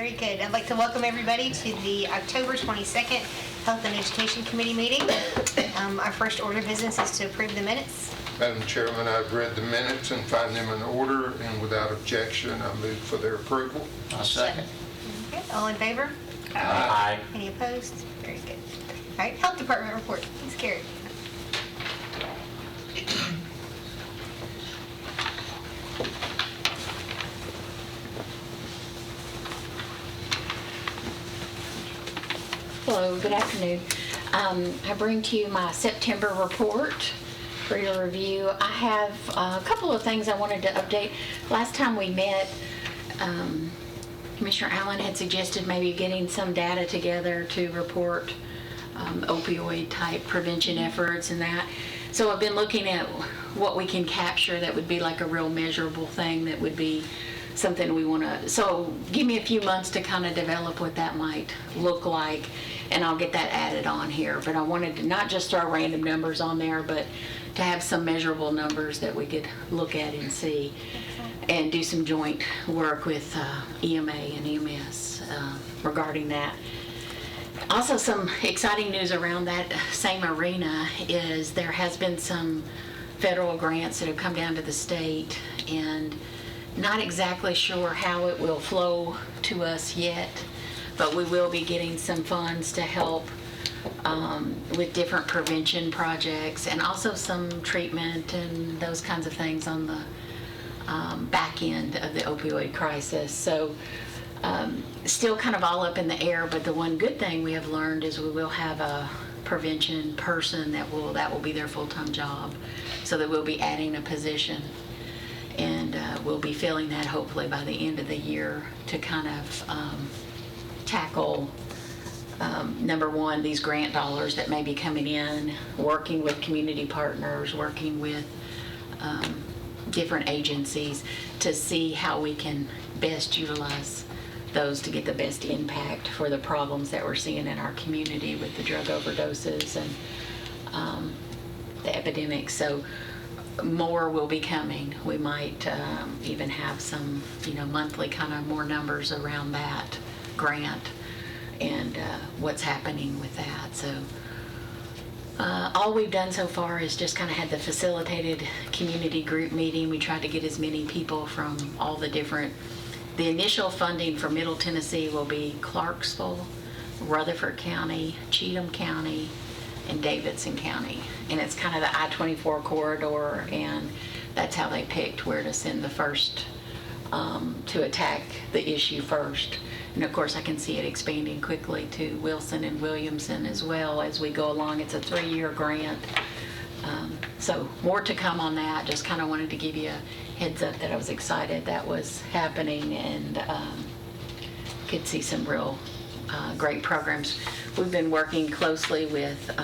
Very good. I'd like to welcome everybody to the October 22nd Health and Education Committee meeting. Our first order of business is to approve the minutes. Madam Chairman, I've read the minutes and find them in order, and without objection, I move for their approval. I'll second. Okay, all in favor? Aye. Any opposed? Very good. All right, Health Department report. Ms. Carey. Hello, good afternoon. I bring to you my September report for your review. I have a couple of things I wanted to update. Last time we met, Commissioner Allen had suggested maybe getting some data together to report opioid type prevention efforts and that. So I've been looking at what we can capture that would be like a real measurable thing that would be something we want to, so give me a few months to kind of develop what that might look like, and I'll get that added on here. But I wanted to not just throw random numbers on there, but to have some measurable numbers that we could look at and see, and do some joint work with EMA and EMS regarding that. Also, some exciting news around that same arena is there has been some federal grants that have come down to the state, and not exactly sure how it will flow to us yet, but we will be getting some funds to help with different prevention projects, and also some treatment and those kinds of things on the back end of the opioid crisis. So still kind of all up in the air, but the one good thing we have learned is we will have a prevention person that will be their full-time job, so that we'll be adding a position. And we'll be filling that hopefully by the end of the year to kind of tackle, number one, these grant dollars that may be coming in, working with community partners, working with different agencies to see how we can best utilize those to get the best impact for the problems that we're seeing in our community with the drug overdoses and the epidemic. So more will be coming. We might even have some, monthly kind of more numbers around that grant and what's happening with that. So all we've done so far is just kind of had the facilitated community group meeting. We tried to get as many people from all the different, the initial funding for Middle Tennessee will be Clarksville, Rutherford County, Cheatham County, in Davidson County, and it's kind of the I-24 corridor, and that's how they picked where to send the first, to attack the issue first. And of course I can see it expanding quickly to Wilson and Williamson as well as we go along. It's a 3-year grant. So more to come on that. Just kind of wanted to give you a heads up that I was excited that was happening, and could see some real great programs. We've been working closely with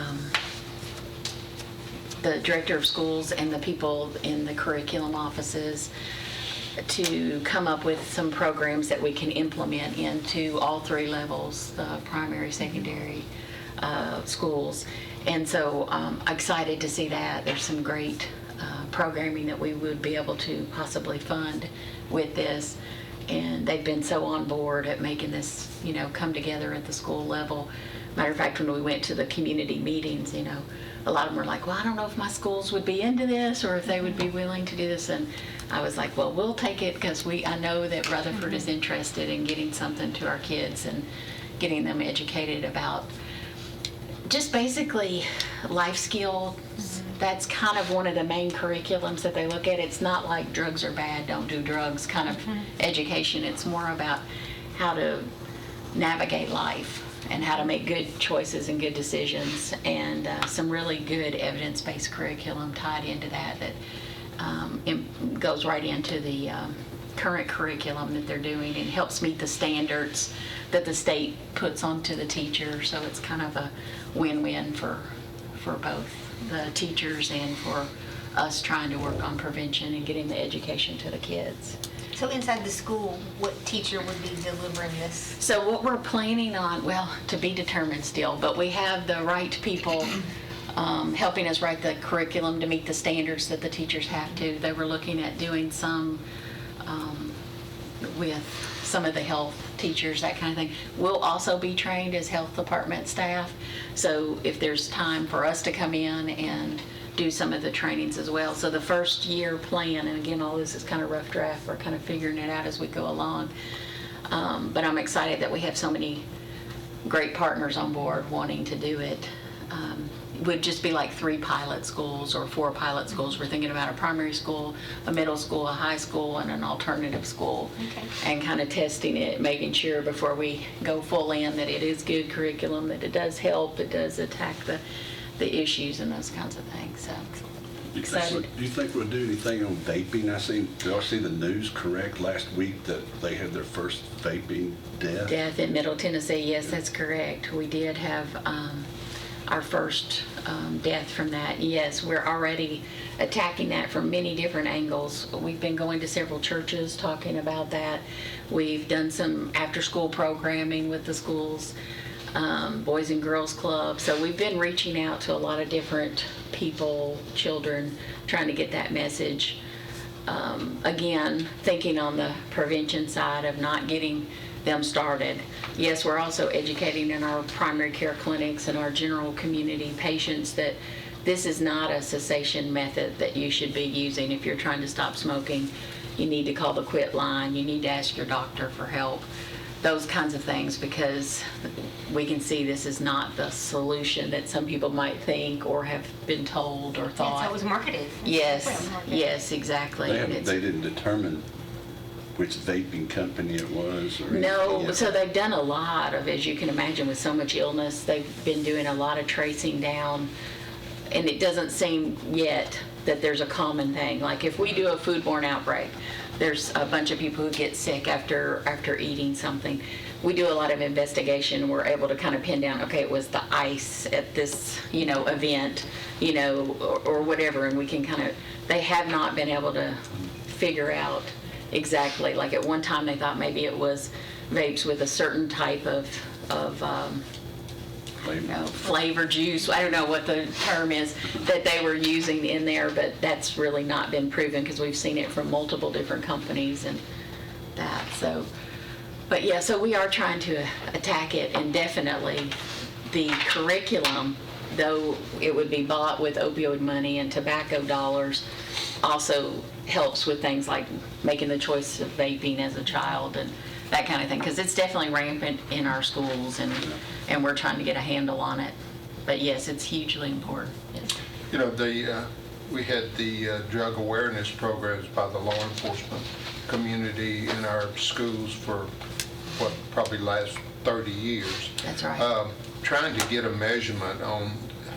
the director of schools and the people in the curriculum offices to come up with some programs that we can implement into all 3 levels, the primary, secondary schools. And so I'm excited to see that. There's some great programming that we would be able to possibly fund with this. And they've been so on board at making this, come together at the school level. Matter of fact, when we went to the community meetings, a lot of them were like, well, I don't know if my schools would be into this or if they would be willing to do this. And I was like, well, we'll take it, because I know that Rutherford is interested in getting something to our kids and getting them educated about just basically life skills. That's kind of one of the main curriculums that they look at. It's not like drugs are bad, don't do drugs kind of education. It's more about how to navigate life and how to make good choices and good decisions, and some really good evidence-based curriculum tied into that goes right into the current curriculum that they're doing and helps meet the standards that the state puts onto the teacher. So it's kind of a win-win for both the teachers and for us trying to work on prevention and getting the education to the kids. So inside the school, what teacher would be delivering this? So what we're planning on, well, to be determined still, but we have the right people helping us write the curriculum to meet the standards that the teachers have to. They were looking at doing some with some of the health teachers, that kind of thing, will also be trained as health department staff. So if there's time for us to come in and do some of the trainings as well. So the first year plan, and again, all this is kind of rough draft, we're kind of figuring it out as we go along. But I'm excited that we have so many great partners on board wanting to do it. It would just be like 3 pilot schools or 4 pilot schools. We're thinking about a primary school, a middle school, a high school, and an alternative school. Okay. And kind of testing it, making sure before we go full in that it is good curriculum, that it does help, it does attack the issues and those kinds of things. So excited. Do you think we'll do anything on vaping? Did y'all see the news correct last week that they had their first vaping death? Death in Middle Tennessee, yes, that's correct. We did have our first death from that. Yes, we're already attacking that from many different angles. We've been going to several churches talking about that. We've done some after-school programming with the schools, Boys and Girls Club. So we've been reaching out to a lot of different people, children, trying to get that message. Again, thinking on the prevention side of not getting them started. Yes, we're also educating in our primary care clinics and our general community patients that this is not a cessation method that you should be using. If you're trying to stop smoking, you need to call the quit line. You need to ask your doctor for help. Those kinds of things, because we can see this is not the solution that some people might think or have been told or That's thought. how it was marketed. Yes, yes, exactly. They didn't determine which vaping company it was? Or No, anything yet? so they've done a lot of, as you can imagine, with so much illness, they've been doing a lot of tracing down, and it doesn't seem yet that there's a common thing. Like if we do a foodborne outbreak, there's a bunch of people who get sick after eating something. We do a lot of investigation. We're able to kind of pin down, okay, it was the ice at this, event, or whatever, and we can kind of, they have not been able to figure out exactly. Like at one time they thought maybe it was vapes with a certain type of flavor juice. I don't know what the term is that they were using in there, but that's really not been proven because we've seen it from multiple different companies and that. So, but yeah, so we are trying to attack it, and definitely the curriculum, though it would be bought with opioid money and tobacco dollars, also helps with things like making the choice of vaping as a child and that kind of thing, because it's definitely rampant in our schools, and we're trying to get a handle on it. But yes, it's hugely important. Yes. We had the drug awareness programs by the law enforcement community in our schools for probably last 30 years. That's right. Trying to get a measurement on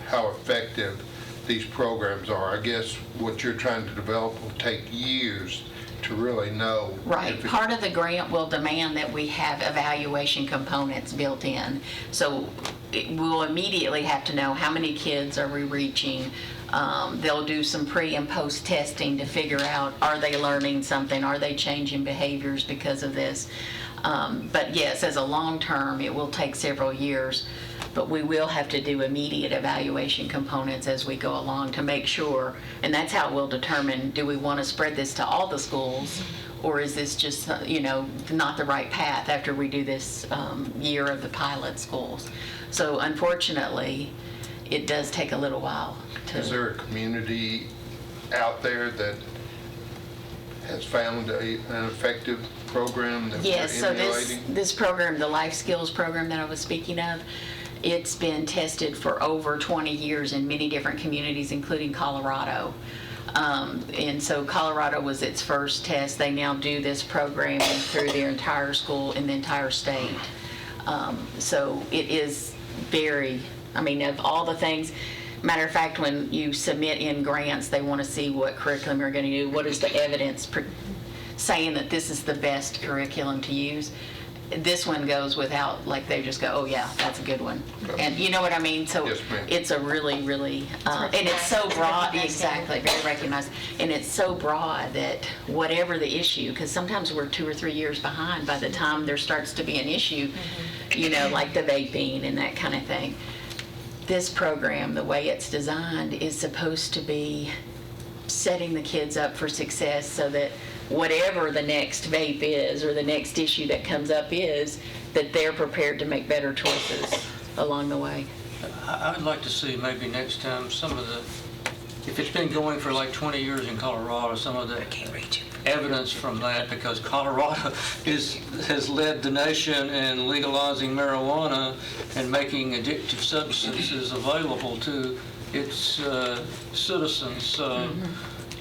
how effective these programs are. I guess what you're trying to develop will take years to really know. Right. Part of the grant will demand that we have evaluation components built in. So we'll immediately have to know how many kids are we reaching. They'll do some pre and post testing to figure out, are they learning something? Are they changing behaviors because of this? But yes, as a long term, it will take several years. But we will have to do immediate evaluation components as we go along to make sure, and that's how we'll determine, do we want to spread this to all the schools, or is this just, not the right path after we do this year of the pilot schools? So unfortunately, it does take a little while. Is there a community out there that has found an effective program that Yes, we're so emulating? this program, the Life Skills program that I was speaking of, it's been tested for over 20 years in many different communities, including Colorado. And so Colorado was its first test. They now do this programming through their entire school in the entire state. So it is of all the things, matter of fact, when you submit in grants, they want to see what curriculum you're going to do. What is the evidence saying that this is the best curriculum to use? This one goes without, like they just go, oh yeah, that's a good one. And you know what I mean? So Yes, ma'am. it's a really, really, and it's so broad, exactly, very recognized. And it's so broad that whatever the issue, because sometimes we're 2 or 3 years behind by the time there starts to be an issue, like the vaping and that kind of thing. This program, the way it's designed, is supposed to be setting the kids up for success so that whatever the next vape is or the next issue that comes up is, that they're prepared to make better choices along the way. I would like to see maybe next time some of the, if it's been going for like 20 years in Colorado, some of the evidence from that, because Colorado has led the nation in legalizing marijuana and making addictive substances available to its citizens. So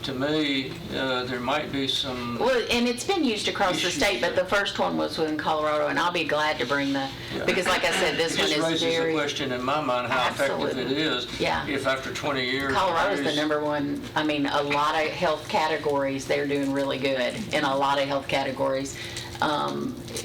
to me, there might be some... Well, and it's been used across the state, but the first one was in Colorado, and I'll be glad to bring the, because like I said, this one It is just raises the very... question in my mind how effective it is. Yeah. If after 20 years... Colorado's the number one, I mean, a lot of health categories, they're doing really good in a lot of health categories.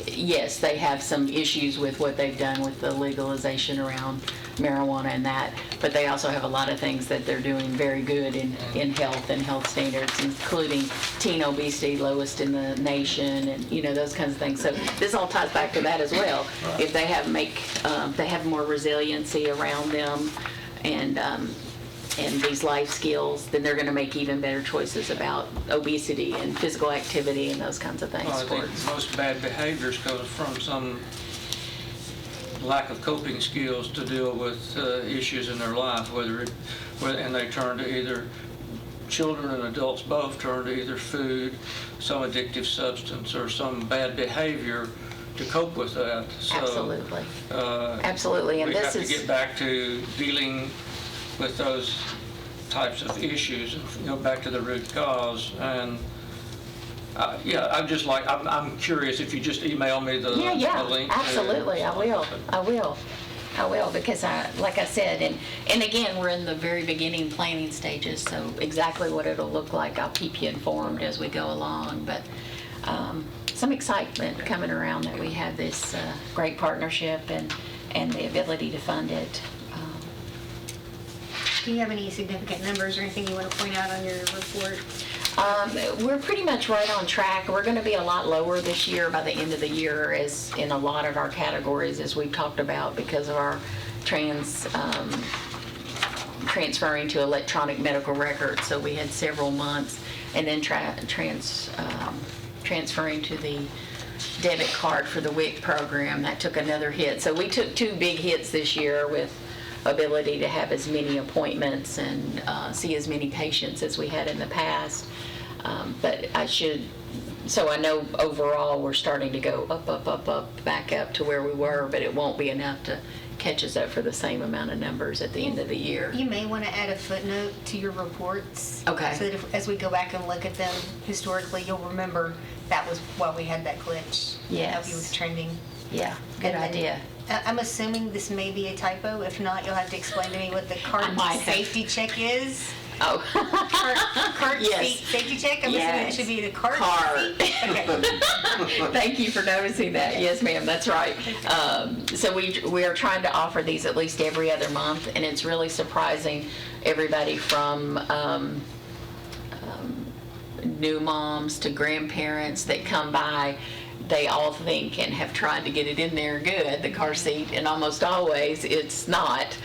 Yes, they have some issues with what they've done with the legalization around marijuana and that, but they also have a lot of things that they're doing very good in health and health standards, including teen obesity, lowest in the nation, and those kinds of things. So this all ties back to that as well. If they have more resiliency around them and these life skills, then they're going to make even better choices about obesity and physical activity and those kinds of things. Well, I think most bad behaviors go from some lack of coping skills to deal with issues in their life, and they turn to either, children and adults both turn to either food, some addictive substance, or some bad behavior to cope with that. So, Absolutely. Absolutely. And we this have is... to get back to dealing with those types of issues and go back to the root cause. And I'm curious if you just email me the link. Absolutely. I will, because like I said, and again, we're in the very beginning planning stages, so exactly what it'll look like, I'll keep you informed as we go along. But some excitement coming around that we have this great partnership and the ability to fund it. Do you have any significant numbers or anything you want to point out on your report? We're pretty much right on track. We're going to be a lot lower this year by the end of the year, as in a lot of our categories, as we've talked about, because of our transferring to electronic medical records. So we had several months, and then transferring to the debit card for the WIC program. That took another hit. So we took 2 big hits this year with ability to have as many appointments and see as many patients as we had in the past. But so I know overall we're starting to go up, back up to where we were, but it won't be enough to catch us up for the same amount of numbers at the end of the year. You may want to add a footnote to your reports. Okay. So that as we go back and look at them historically, you'll remember that was why we had that glitch. Yes. Help you with trending. Yeah, good And then, idea. I'm assuming this may be a typo. If not, you'll have to explain to me what the cart might have. safety check is. Oh. Cart Yes. seat safety check? I'm assuming Yes. it should be the cart Cart. seat. Okay. Thank you for noticing that. Yes, ma'am, that's right. So we are trying to offer these at least every other month, and it's really surprising everybody from new moms to grandparents that come by. They all think and have tried to get it in there good, the car seat, and almost always it's not,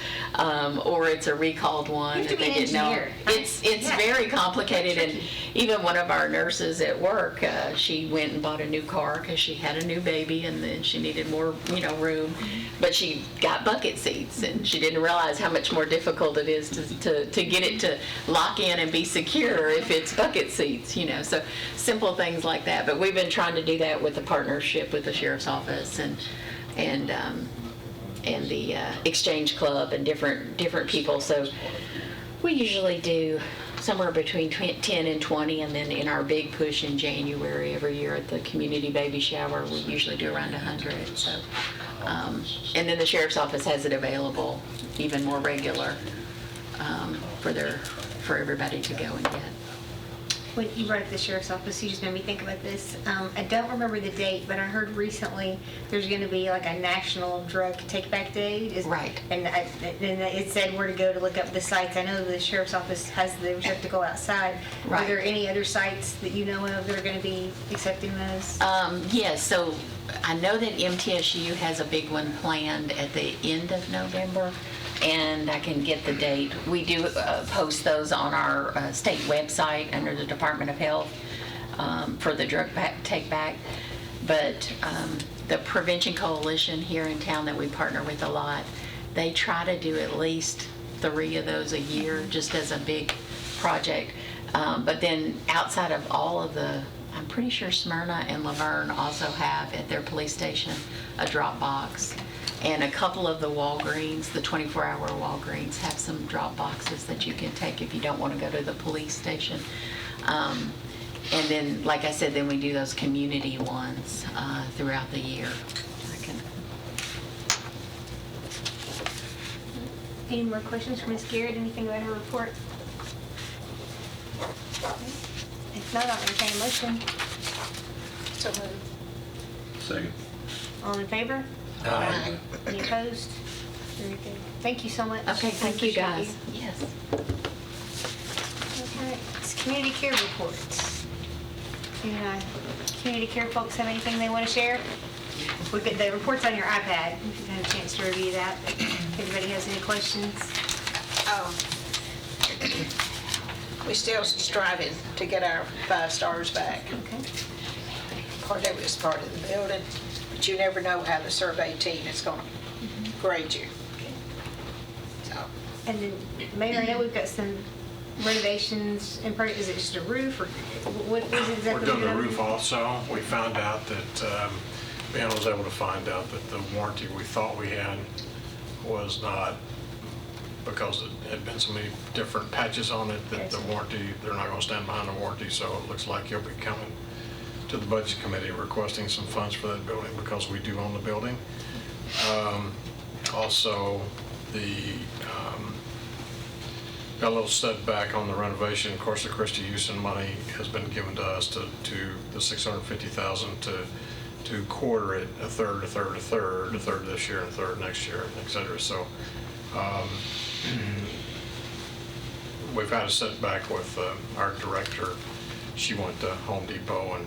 or it's a recalled one. You have to that be they an didn't know. engineer. It's Yeah. very complicated, Very and tricky. even one of our nurses at work, she went and bought a new car because she had a new baby and then she needed more, room, but she got bucket seats and she didn't realize how much more difficult it is to get it to lock in and be secure if it's bucket seats, so simple things like that. But we've been trying to do that with the partnership with the Sheriff's Office and the Exchange Club and different people. So we usually do somewhere between 10 and 20, and then in our big push in January every year at the community baby shower, we usually do around 100. So, and then the Sheriff's Office has it available even more regular for everybody to go and get. When you brought up the Sheriff's Office, you just made me think about this. I don't remember the date, but I heard recently there's going to be like a National Drug Take-Back Day. Right. And it said where to go to look up the sites. I know the Sheriff's Office has the have to go outside. Right. Are there any other sites that you know of that are going to be accepting those? Yes, so I know that MTSU has a big one planned at the end of November, and I can get the date. We do post those on our state website under the Department of Health. for the drug take back. But the Prevention Coalition here in town that we partner with a lot, they try to do at least 3 of those a year just as a big project. But then outside of all of the, I'm pretty sure Smyrna and Laverne also have at their police station a drop box. And a couple of the Walgreens, the 24-hour Walgreens, have some drop boxes that you can take if you don't want to go to the police station. And then, like I said, then we do those community ones throughout the year. Any more questions for Ms. Garrett? Anything about her report? If not, I'll entertain a motion. So moved. Second. All in favor? Aye. Any opposed? Very good. Thank you so much. Okay, I thank you, appreciate guys. Yes. Okay, it's community care reports. And community care folks have anything they want to share? We've got the reports on your iPad. If you've had a chance to review that. If anybody has any questions. We're still striving to get our 5 stars back. Okay. Part of it is part of the building, but you never know how the survey team is going to grade you. So, And then, Mayor, I know we've got some renovations, and is it just a roof, or what is it exactly? We're doing the gonna roof do? also. We found out that, Ben was able to find out that the warranty we thought we had was not, because it had been so many different patches on it, that the warranty, they're not going to stand behind the warranty, so it looks like he'll be coming to the budget committee requesting some funds for that building because we do own the building. Also, got a little setback on the renovation. Of course, the Christie Houston money has been given to us to the $650,000 to quarter it, a third this year, and a third next year, et cetera. So we've had a setback with our director. She went to Home Depot and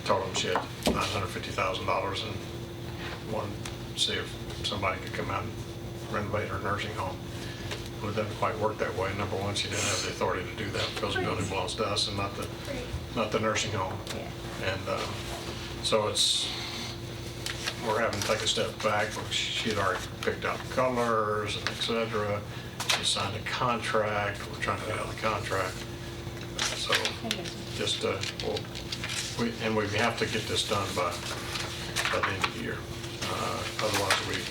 told them she had $950,000 and wanted to see if somebody could come out and renovate her nursing home. Well, it doesn't quite work that way. Number one, she didn't have the authority to do that because the building belongs to us and not the nursing home. Yeah. And so we're having to take a step back because she had already picked out the colors and et cetera. She signed a contract. We're trying to get out of the contract. So just, we have to get this done by the end of the year. Otherwise,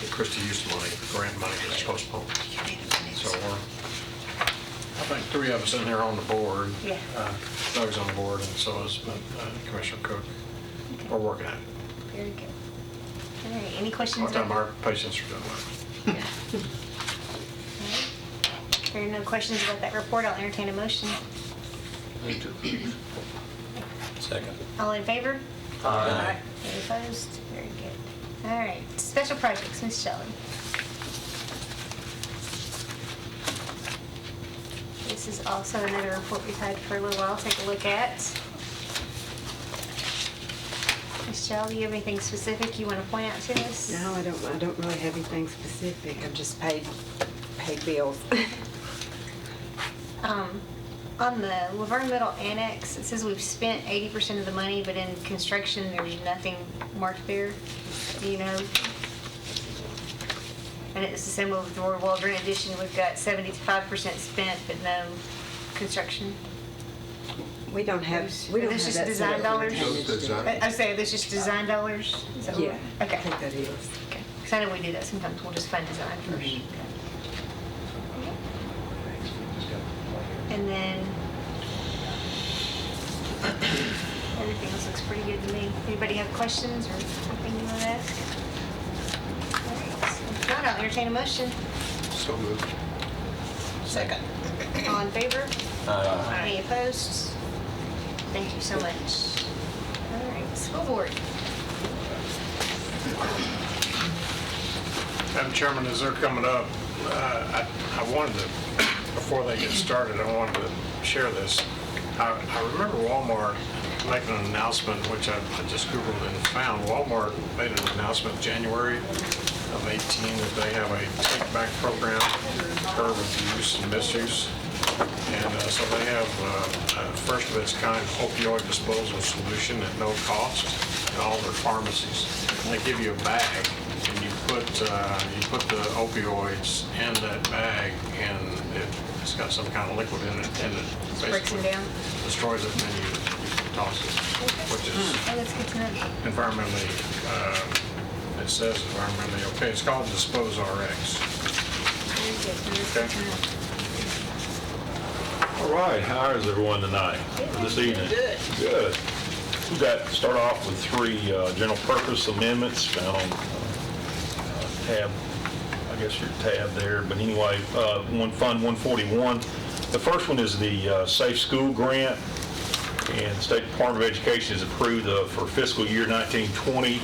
the Christie Houston money, the grant money gets postponed. So I think 3 of us in here on the board. Yeah. Doug's on the board, and so is Commissioner Cook. We're working at it. Very good. All right, any questions? One time about our patients are doing well. If there are no questions about that report, I'll entertain a motion. Second. All in favor? Aye. Any opposed? Very good. All right, special projects, Ms. Shelley. This is also another report we've had for a little while. Take a look at. Ms. Shelley, do you have anything specific you want to point out to us? No, I don't really have anything specific. I've just paid bills. On the Laverne Middle Annex, it says we've spent 80% of the money, but in construction, there's nothing marked there. Do you know? And it's the same with the Royal Waldron addition. We've got 75% spent, but no construction. We don't have Are those that. just set design up dollars? for Those design- I say that's just design dollars? Is that what- Yeah, Okay. I think that is. Okay. Because I know we do that sometimes. We'll just fund design first. Mhm. And then everything else looks pretty good to me. Anybody have questions or anything you want to ask? All right. If not, I'll entertain a motion. So moved. second. All in favor? Aye. Any opposed? Thank you so much. All right, school board. Madam Chairman, as they're coming up, I wanted to, before they get started, I wanted to share this. I remember Walmart making an announcement, which I just Googled and found. Walmart made an announcement January of 18 that they have a take-back program, curb abuse and misuse. And so they have a first of its kind opioid disposal solution at no cost in all their pharmacies. They give you a bag, and you put the opioids in that bag, and it's got some kind of liquid in it, and it breaks them basically down. destroys it, and then you toss it, which is Oh, that's good to know. environmentally, it says environmentally okay. It's called Dispose RX. Very good. Very good to know. All right, how is everyone tonight, or this evening? Good. Good. We got, start off with 3 general purpose amendments found on tab, I guess your tab there, but anyway, Fund 141. The first one is the Safe School Grant, and the State Department of Education has approved for fiscal year 1920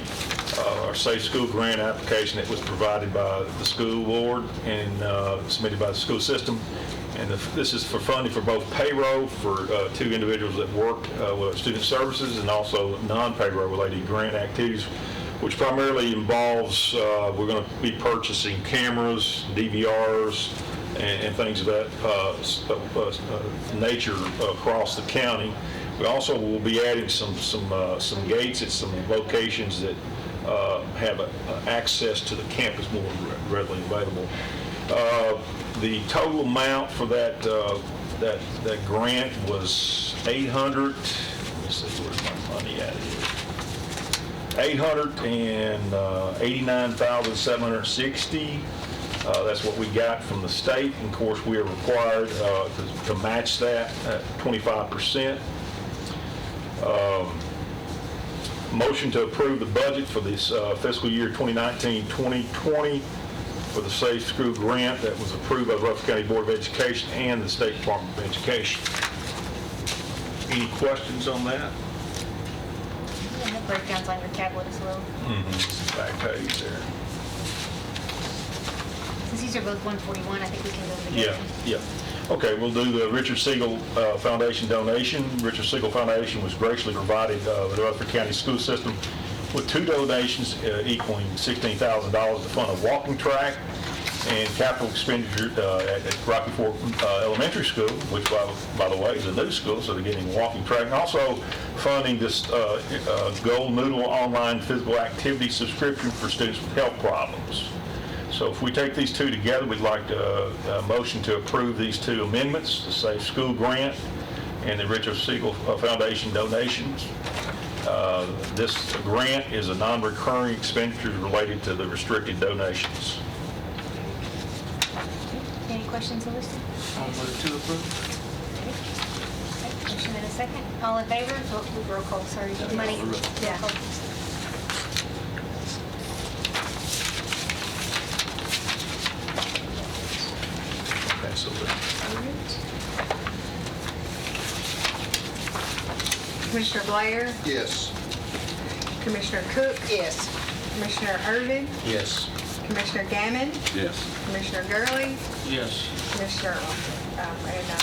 our Safe School Grant application that was provided by the school board and submitted by the school system. And this is for funding for both payroll for 2 individuals that work with student services, and also non-payroll related grant activities, which primarily involves, we're going to be purchasing cameras, DVRs, and things of that nature across the county. We also will be adding some gates at some locations that have access to the campus more readily available. The total amount for that grant was $800. Let me see, where's my money at here? $889,760. That's what we got from the state. And of course, we are required to match that at 25%. Motion to approve the budget for this fiscal year 2019-2020 for the Safe School Grant that was approved by the Rutherford County Board of Education and the State Department of Education. Any questions on that? And the breakdown's on your tablet as well. Back page there. Since these are both 141, I think we can go Yeah, together. yeah. Okay, we'll do the Richard Siegel Foundation donation. Richard Siegel Foundation was graciously provided the Rutherford County School System with 2 donations equaling $16,000 to fund a walking track and capital expenditure at Rocky Fork Elementary School, which by the way is a new school, so they're getting a walking track, and also funding this Gold Noodle online physical activity subscription for students with health problems. So if we take these 2 together, we'd like to motion to approve these 2 amendments, the Safe School Grant and the Richard Siegel Foundation donations. This grant is a non-recurring expenditure related to the restricted donations. Any questions, Alyssa? I'll move to approve. Okay, motion and a second. All in favor? Roll call, sorry. Money? Yeah. Okay, so Commissioner Blair, Yes. Commissioner Cook, Yes. Commissioner Irvin, Yes. Commissioner Gammon, Yes. Commissioner Gurley, Yes. Commissioner Allen. Yes.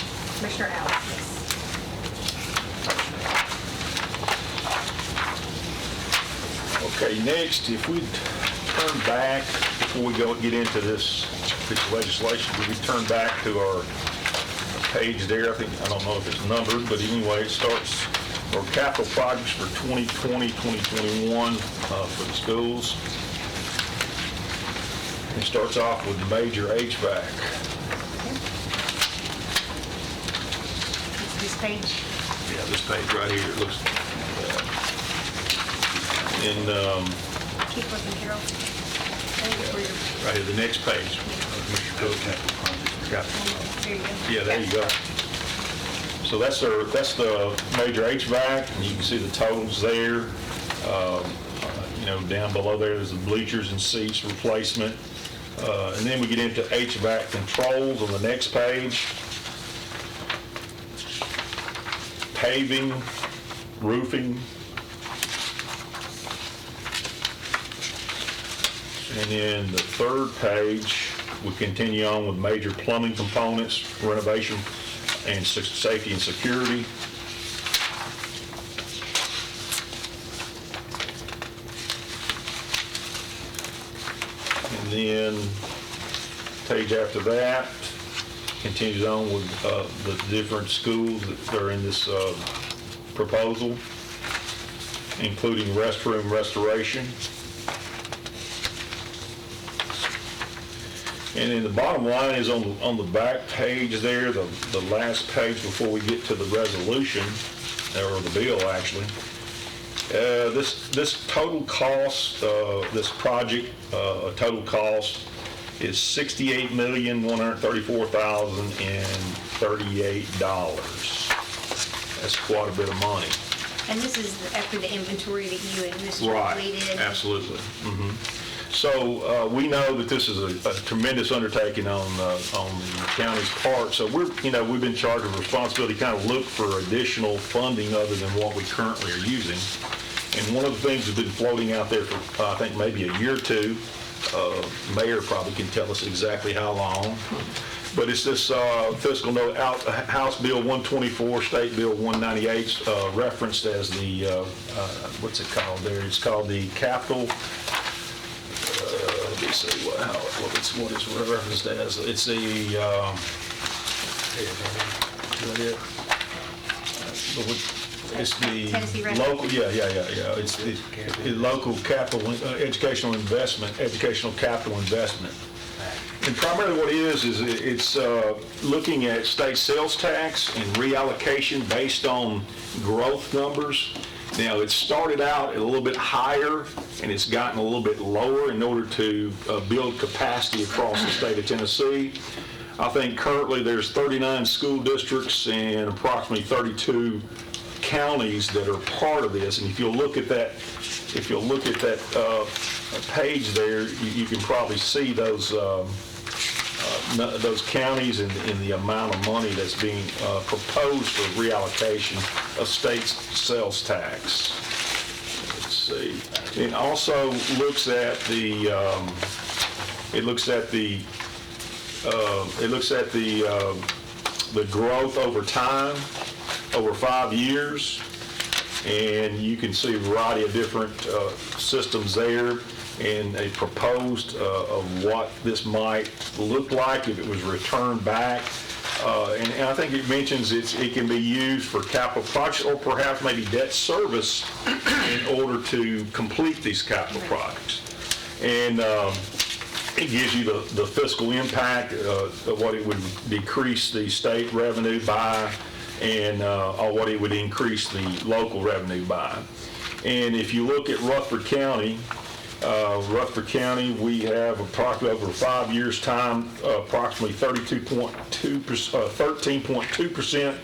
okay, next, if we turn back, before we get into this piece of legislation, we turn back to our page there. I don't know if it's numbered, but anyway, it starts our capital projects for 2020, 2021 for the schools. It starts off with major HVAC. This page. Yeah, this page right here, it looks, and Keep looking, Carol. right here, the next page. Mr. Cook. Got it. There you go. Yeah, there you go. So that's the major HVAC, and you can see the totals there. Down below there is the bleachers and seats replacement. And then we get into HVAC controls on the next page. Paving, roofing. And then the third page, we continue on with major plumbing components, renovation, and safety and security. And then, page after that, continues on with the different schools that are in this proposal, including restroom restoration. And then the bottom line is on the back page there, the last page before we get to the resolution, or the bill actually. This total cost, this project, total cost is $68,134,038. That's quite a bit of money. And this is after the inventory that you and Mr. Lee did? Right, absolutely. Mhm. So we know that this is a tremendous undertaking on the county's part. So we've been charged with responsibility to kind of look for additional funding other than what we currently are using. And one of the things that's been floating out there for I think maybe a year or two, Mayor probably can tell us exactly how long, but it's this fiscal note out, House Bill 124, State Bill 198, referenced as the, what's it called there? It's called the capital. Let me see what it's referenced as. It's the, is that it? It's the Tennessee local, yeah. It's the local capital, educational capital investment. And primarily what it is it's looking at state sales tax and reallocation based on growth numbers. Now, it started out a little bit higher, and it's gotten a little bit lower in order to build capacity across the state of Tennessee. I think currently there's 39 school districts and approximately 32 counties that are part of this. And if you'll look at that, page there, you can probably see those counties and the amount of money that's being proposed for reallocation of state sales tax. Let's see. It also looks at the growth over time, over 5 years, and you can see a variety of different systems there, and a proposed of what this might look like if it was returned back. And I think it mentions it can be used for capital projects or perhaps maybe debt service in order to complete these capital projects. And it gives you the fiscal impact of what it would decrease the state revenue by, and or what it would increase the local revenue by. And if you look at Rutherford County, we have approximately over 5 years' time, approximately 13.2%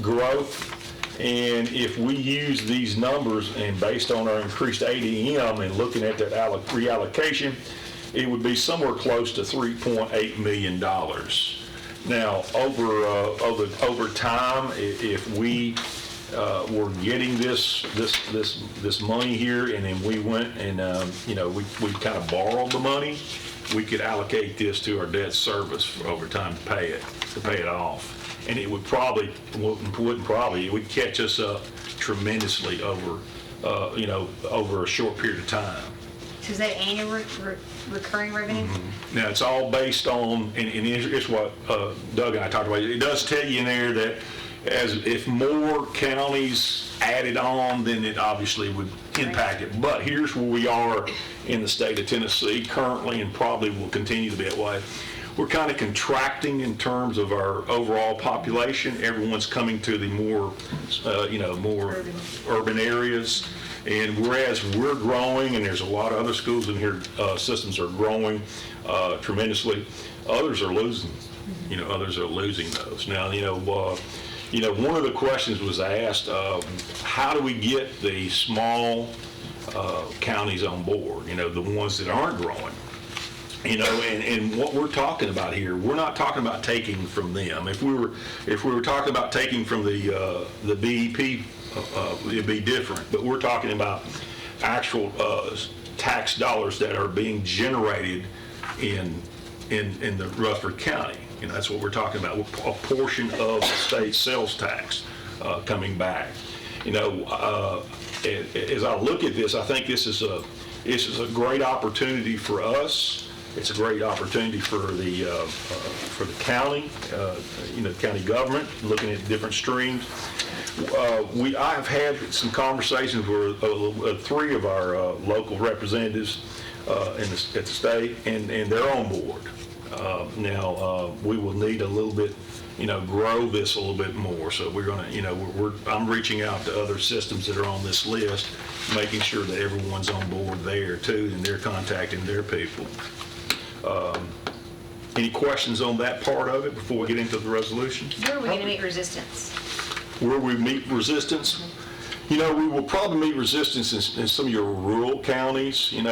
growth. And if we use these numbers and based on our increased ADM and looking at that reallocation, it would be somewhere close to $3.8 million. Now, over time, if we were getting this money here, and then we went and we kind of borrowed the money, we could allocate this to our debt service over time to pay it off, and it would it would catch us up tremendously over over a short period of time. So is that annual recurring revenue? Mm-hmm. Now, it's all based on, and it's what Doug and I talked about. It does tell you in there that if more counties added on, then it obviously would impact it. But here's where we are in the state of Tennessee currently, and probably will continue to be that way. We're kind of contracting in terms of our overall population. Everyone's coming to the more urban areas. And whereas we're growing, and there's a lot of other schools in here, systems are growing tremendously, others are losing. Others are losing those. Now, one of the questions was asked, how do we get the small counties on board? The ones that aren't growing. And what we're talking about here, we're not talking about taking from them. If we were talking about taking from the BEP, it'd be different. But we're talking about actual tax dollars that are being generated in the Rutherford County. That's what we're talking about. A portion of the state sales tax coming back. As I look at this, I think this is a great opportunity for us It's a great opportunity for the county, county government, looking at different streams. I have had some conversations with 3 of our local representatives at the state, and they're on board. Now, we will need a little bit, grow this a little bit more. So we're going to, I'm reaching out to other systems that are on this list, making sure that everyone's on board there too, and they're contacting their people. Any questions on that part of it before we get into the resolution? Where are we going to meet resistance? Where we meet resistance? We will probably meet resistance in some of your rural counties. They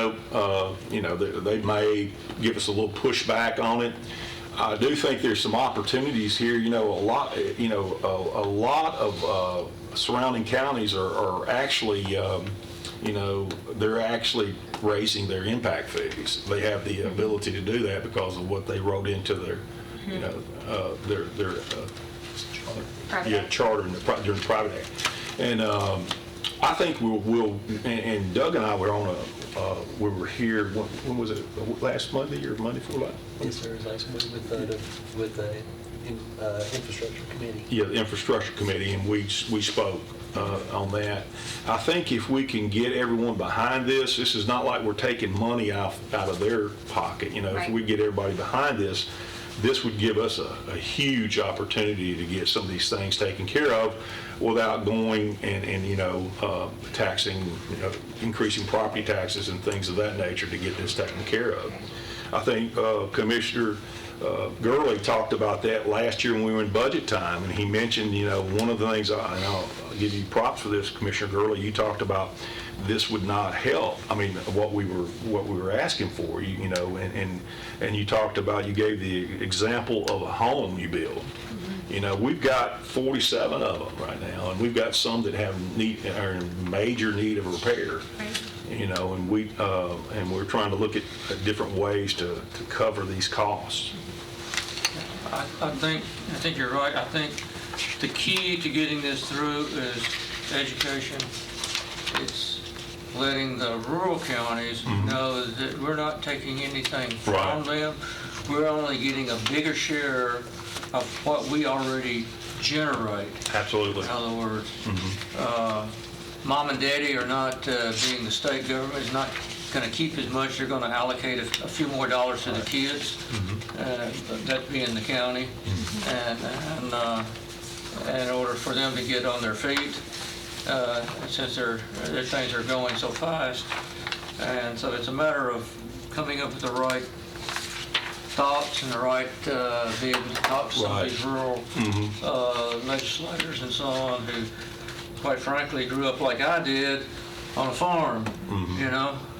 may give us a little pushback on it. I do think there's some opportunities here. A lot of surrounding counties are actually, they're actually raising their impact fees. They have the ability to do that because of what they wrote into their, their charter during the private act. And I think we'll and Doug and I were on we were here, when was it, last Monday or Monday before last? Yes, sir, it was last week with the infrastructure committee. Yeah, the infrastructure committee, and we spoke on that. I think if we can get everyone behind this is not like we're taking money out of their pocket. Right. If we get everybody behind this would give us a huge opportunity to get some of these things taken care of without going and taxing, increasing property taxes and things of that nature to get this taken care of. I think Commissioner Gurley talked about that last year when we were in budget time, and he mentioned, one of the things, and I'll give you props for this, Commissioner Gurley, you talked about this would not help. I mean, what we were asking for, and you talked about, you gave the example of a home you build. We've got 47 of them right now, and we've got some that are in major need of repair. And we're trying to look at different ways to cover these costs. I think you're right. I think the key to getting this through is education. It's letting the rural counties know that we're not taking anything from them. We're only getting a bigger share of what we already generate. Absolutely. In other words, mom and daddy are not, being the state government, is not going to keep as much. They're going to allocate a few more dollars to the kids, that being the county, and in order for them to get on their feet, since their things are going so fast. And so it's a matter of coming up with the right thoughts and the right, be able to talk to some of these rural legislators and so on who, quite frankly, grew up like I did on a farm,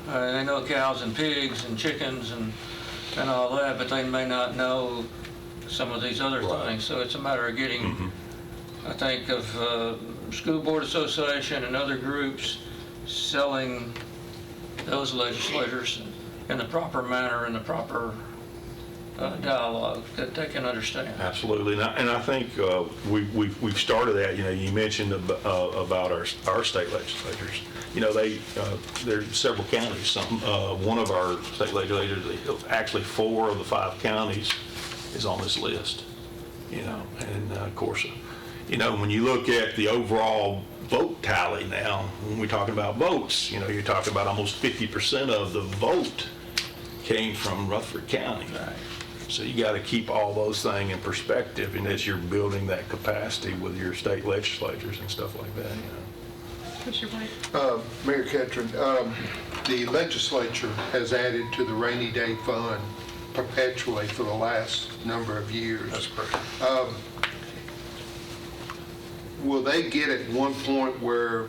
they know cows and pigs and chickens and all that, but they may not know some of these other things. So it's a matter of getting, I think, of School Board Association and other groups selling those legislators in the proper manner, in the proper dialogue that they can understand. Absolutely, and I think we've started that. You mentioned about our state legislators. There's several counties. One of our state legislators, actually 4 of the 5 counties, is on this list. And of course, when you look at the overall vote tally now, when we're talking about votes, you're talking about almost 50% of the vote came from Rutherford County. Right. So you got to keep all those things in perspective, and as you're building that capacity with your state legislatures and stuff like that. Mayor Ketron, the legislature has added to the rainy day fund perpetually for the last number of years. That's correct. Will they get at one point where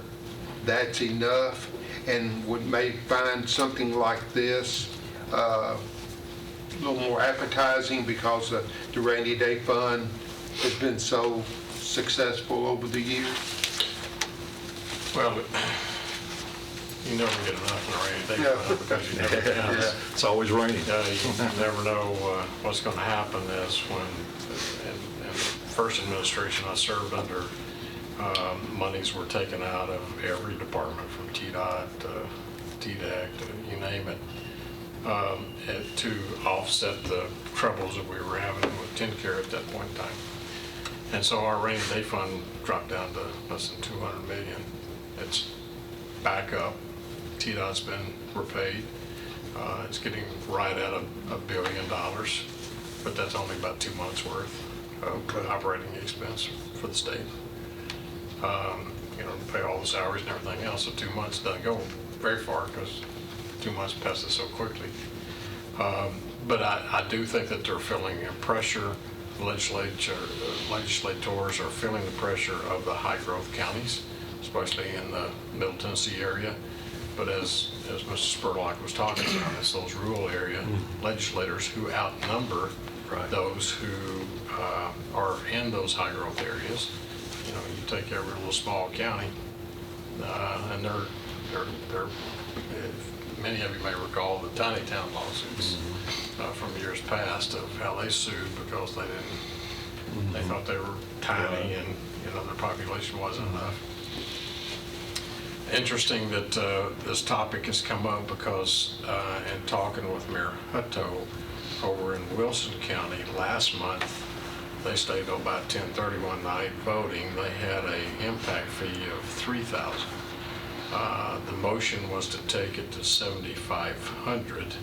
that's enough and may find something like this a little more appetizing because the rainy day fund has been so successful over the years? Well, you never get enough in a rainy day fund because you never can. It's always raining. You never know what's going to happen. Is when in the first administration I served under, monies were taken out of every department from TDOT to TDEC to you name it. to offset the troubles that we were having with TennCare at that point in time. And so our rainy day fund dropped down to less than 200 million. It's back up. TDOT's been repaid. It's getting right at $1 billion, but that's only about 2 months worth of operating expense for the state. To pay all the salaries and everything else, so 2 months doesn't go very far because 2 months passes so quickly. But I do think that they're feeling pressure. Legislators are feeling the pressure of the high-growth counties, especially in the Middle Tennessee area. But as Mr. Spurlock was talking about, it's those rural area legislators who outnumber those who are in those high-growth areas. You take every little small county, and they're many of you may recall the tiny town lawsuits from years past of how they sued because they thought they were tiny and their population wasn't enough. Interesting that this topic has come up because in talking with Mayor Hutto over in Wilson County last month, they stayed till about 10:30 one night voting. They had an impact fee of $3,000. The motion was to take it to $7,500,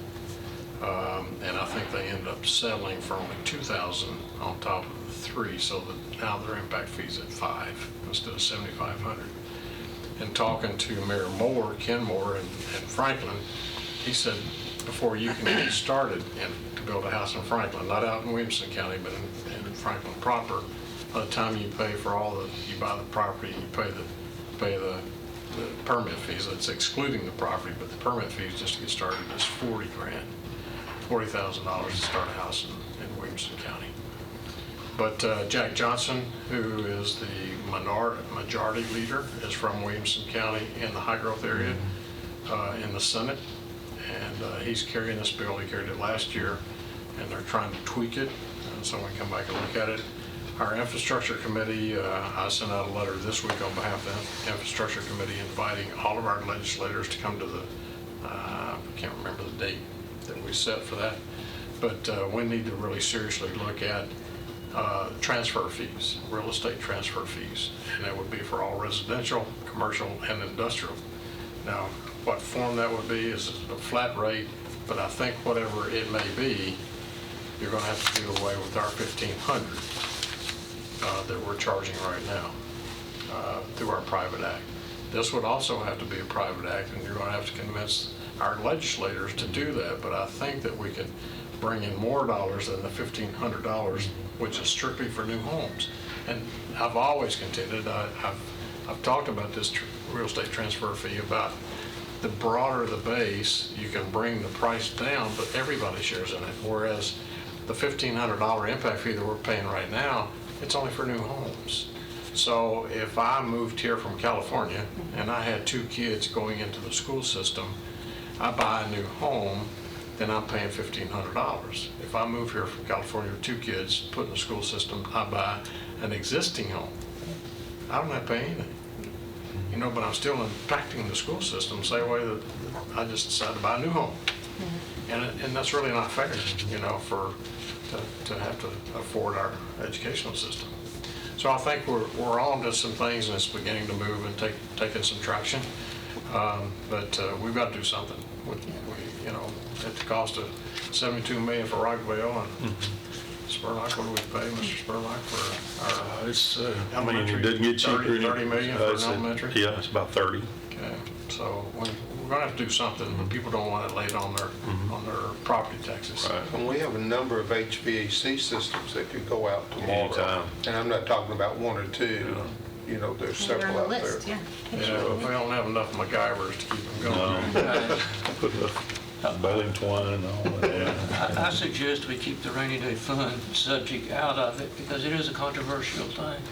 and I think they ended up settling for only $2,000 on top of the $3,000, so that now their impact fee's at $5,000 instead of $7,500. And talking to Mayor Moore, Ken Moore in Franklin, he said before you can get started to build a house in Franklin, not out in Williamson County, but in Franklin proper, by the time you pay for you buy the property, you pay the permit fees. That's excluding the property, but the permit fees just to get started is $40,000 to start a house in Williamson County. But Jack Johnson, who is the majority leader, is from Williamson County in the high growth area in the Senate, and he's carrying this bill. He carried it last year, and they're trying to tweak it, and so we come back and look at it. Our infrastructure committee, I sent out a letter this week on behalf of the infrastructure committee inviting all of our legislators to come to I can't remember the date that we set for that, but we need to really seriously look at transfer fees, real estate transfer fees, and that would be for all residential, commercial, and industrial. Now, what form that would be is a flat rate, but I think whatever it may be, you're going to have to do away with our $1,500 that we're charging right now through our private act. This would also have to be a private act, and you're going to have to convince our legislators to do that, but I think that we could bring in more dollars than the $1,500, which is strictly for new homes. And I've always contended, I've talked about this real estate transfer fee, about the broader the base, you can bring the price down, but everybody shares in it. Whereas the $1,500 impact fee that we're paying right now, it's only for new homes. So if I moved here from California and I had 2 kids going into the school system, I buy a new home, then I'm paying $1,500. If I move here from California with 2 kids, put in the school system, I buy an existing home, I don't have to pay anything. But I'm still impacting the school system, same way that I just decided to buy a new home. And that's really not fair, to have to afford our educational system. So I think we're on to some things, and it's beginning to move and taking some traction. But we've got to do something. At the cost of $72 million for Rockville and Spurlock, what do we pay, Mr. Spurlock, for our It's, elementary? it doesn't get cheaper. 30 million for an elementary? Yeah, it's about 30. Okay, so we're gonna have to do something, but people don't want it laid on their property taxes. Right. And we have a number of HVAC systems that could go out tomorrow. Anytime. And I'm not talking about 1 or 2. There's They're on several the out there. list, yeah. Yeah, we don't have enough MacGyvers to keep them going. Put the bailing twine and all that. I suggest we keep the rainy day fund subject out of it because it is a controversial thing.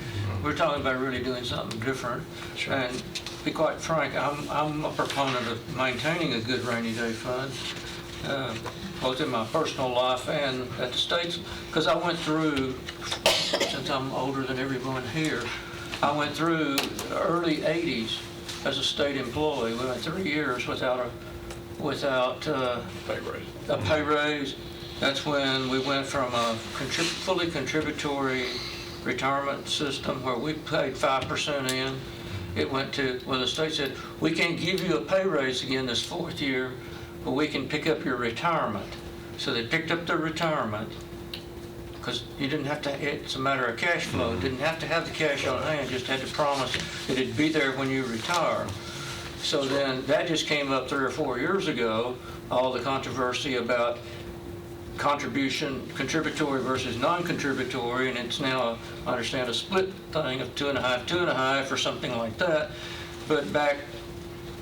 We're talking about really doing something different. Sure. And to be quite frank, I'm a proponent of maintaining a good rainy day fund, both in my personal life and at the state's, because I went through, since I'm older than everyone here, I went through the early 80s as a state employee. We went 3 years without without Pay raise. a pay raise. That's when we went from a fully contributory retirement system where we paid 5% in. It went to, well, the state said, we can't give you a pay raise again this 4th year, but we can pick up your retirement. So they picked up their retirement because you didn't have to, it's a matter of cash flow. Didn't have to have the cash on hand, just had to promise that it'd be there when you retire. So then that just came up 3 or 4 years ago, all the controversy about contributory versus non-contributory, and it's now, I understand, a split thing of 2.5 or something like that. But back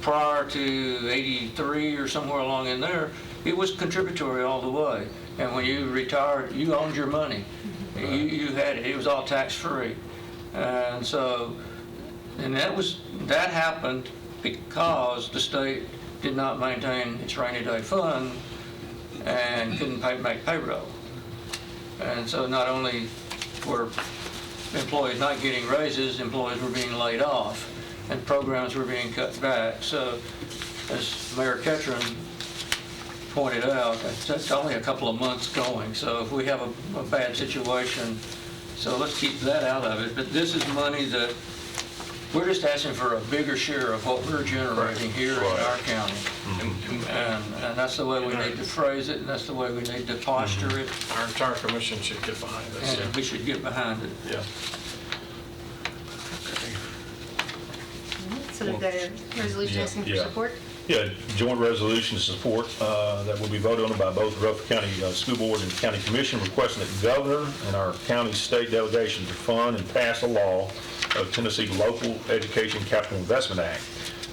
prior to 83 or somewhere along in there, it was contributory all the way. And when you retired, you owned your money. You had it. It was all tax-free. And so, and that happened because the state did not maintain its rainy day fund and couldn't make payroll. And so not only were employees not getting raises, employees were being laid off and programs were being cut back. So as Mayor Ketron pointed out, that's only a couple of months going. So if we have a bad situation, so let's keep that out of it. But this is money that we're just asking for a bigger share of what we're generating here in our county. And that's the way we need to phrase it, and that's the way we need to posture it. Our entire commission should get behind this. And we should get behind it. Yeah. So we've got a resolution asking for Yeah. support. Yeah, joint resolution to support that will be voted on by both the Rutherford County School Board and County Commission, requesting that the governor and our county state delegation to fund and pass a law of Tennessee Local Education Capital Investment Act.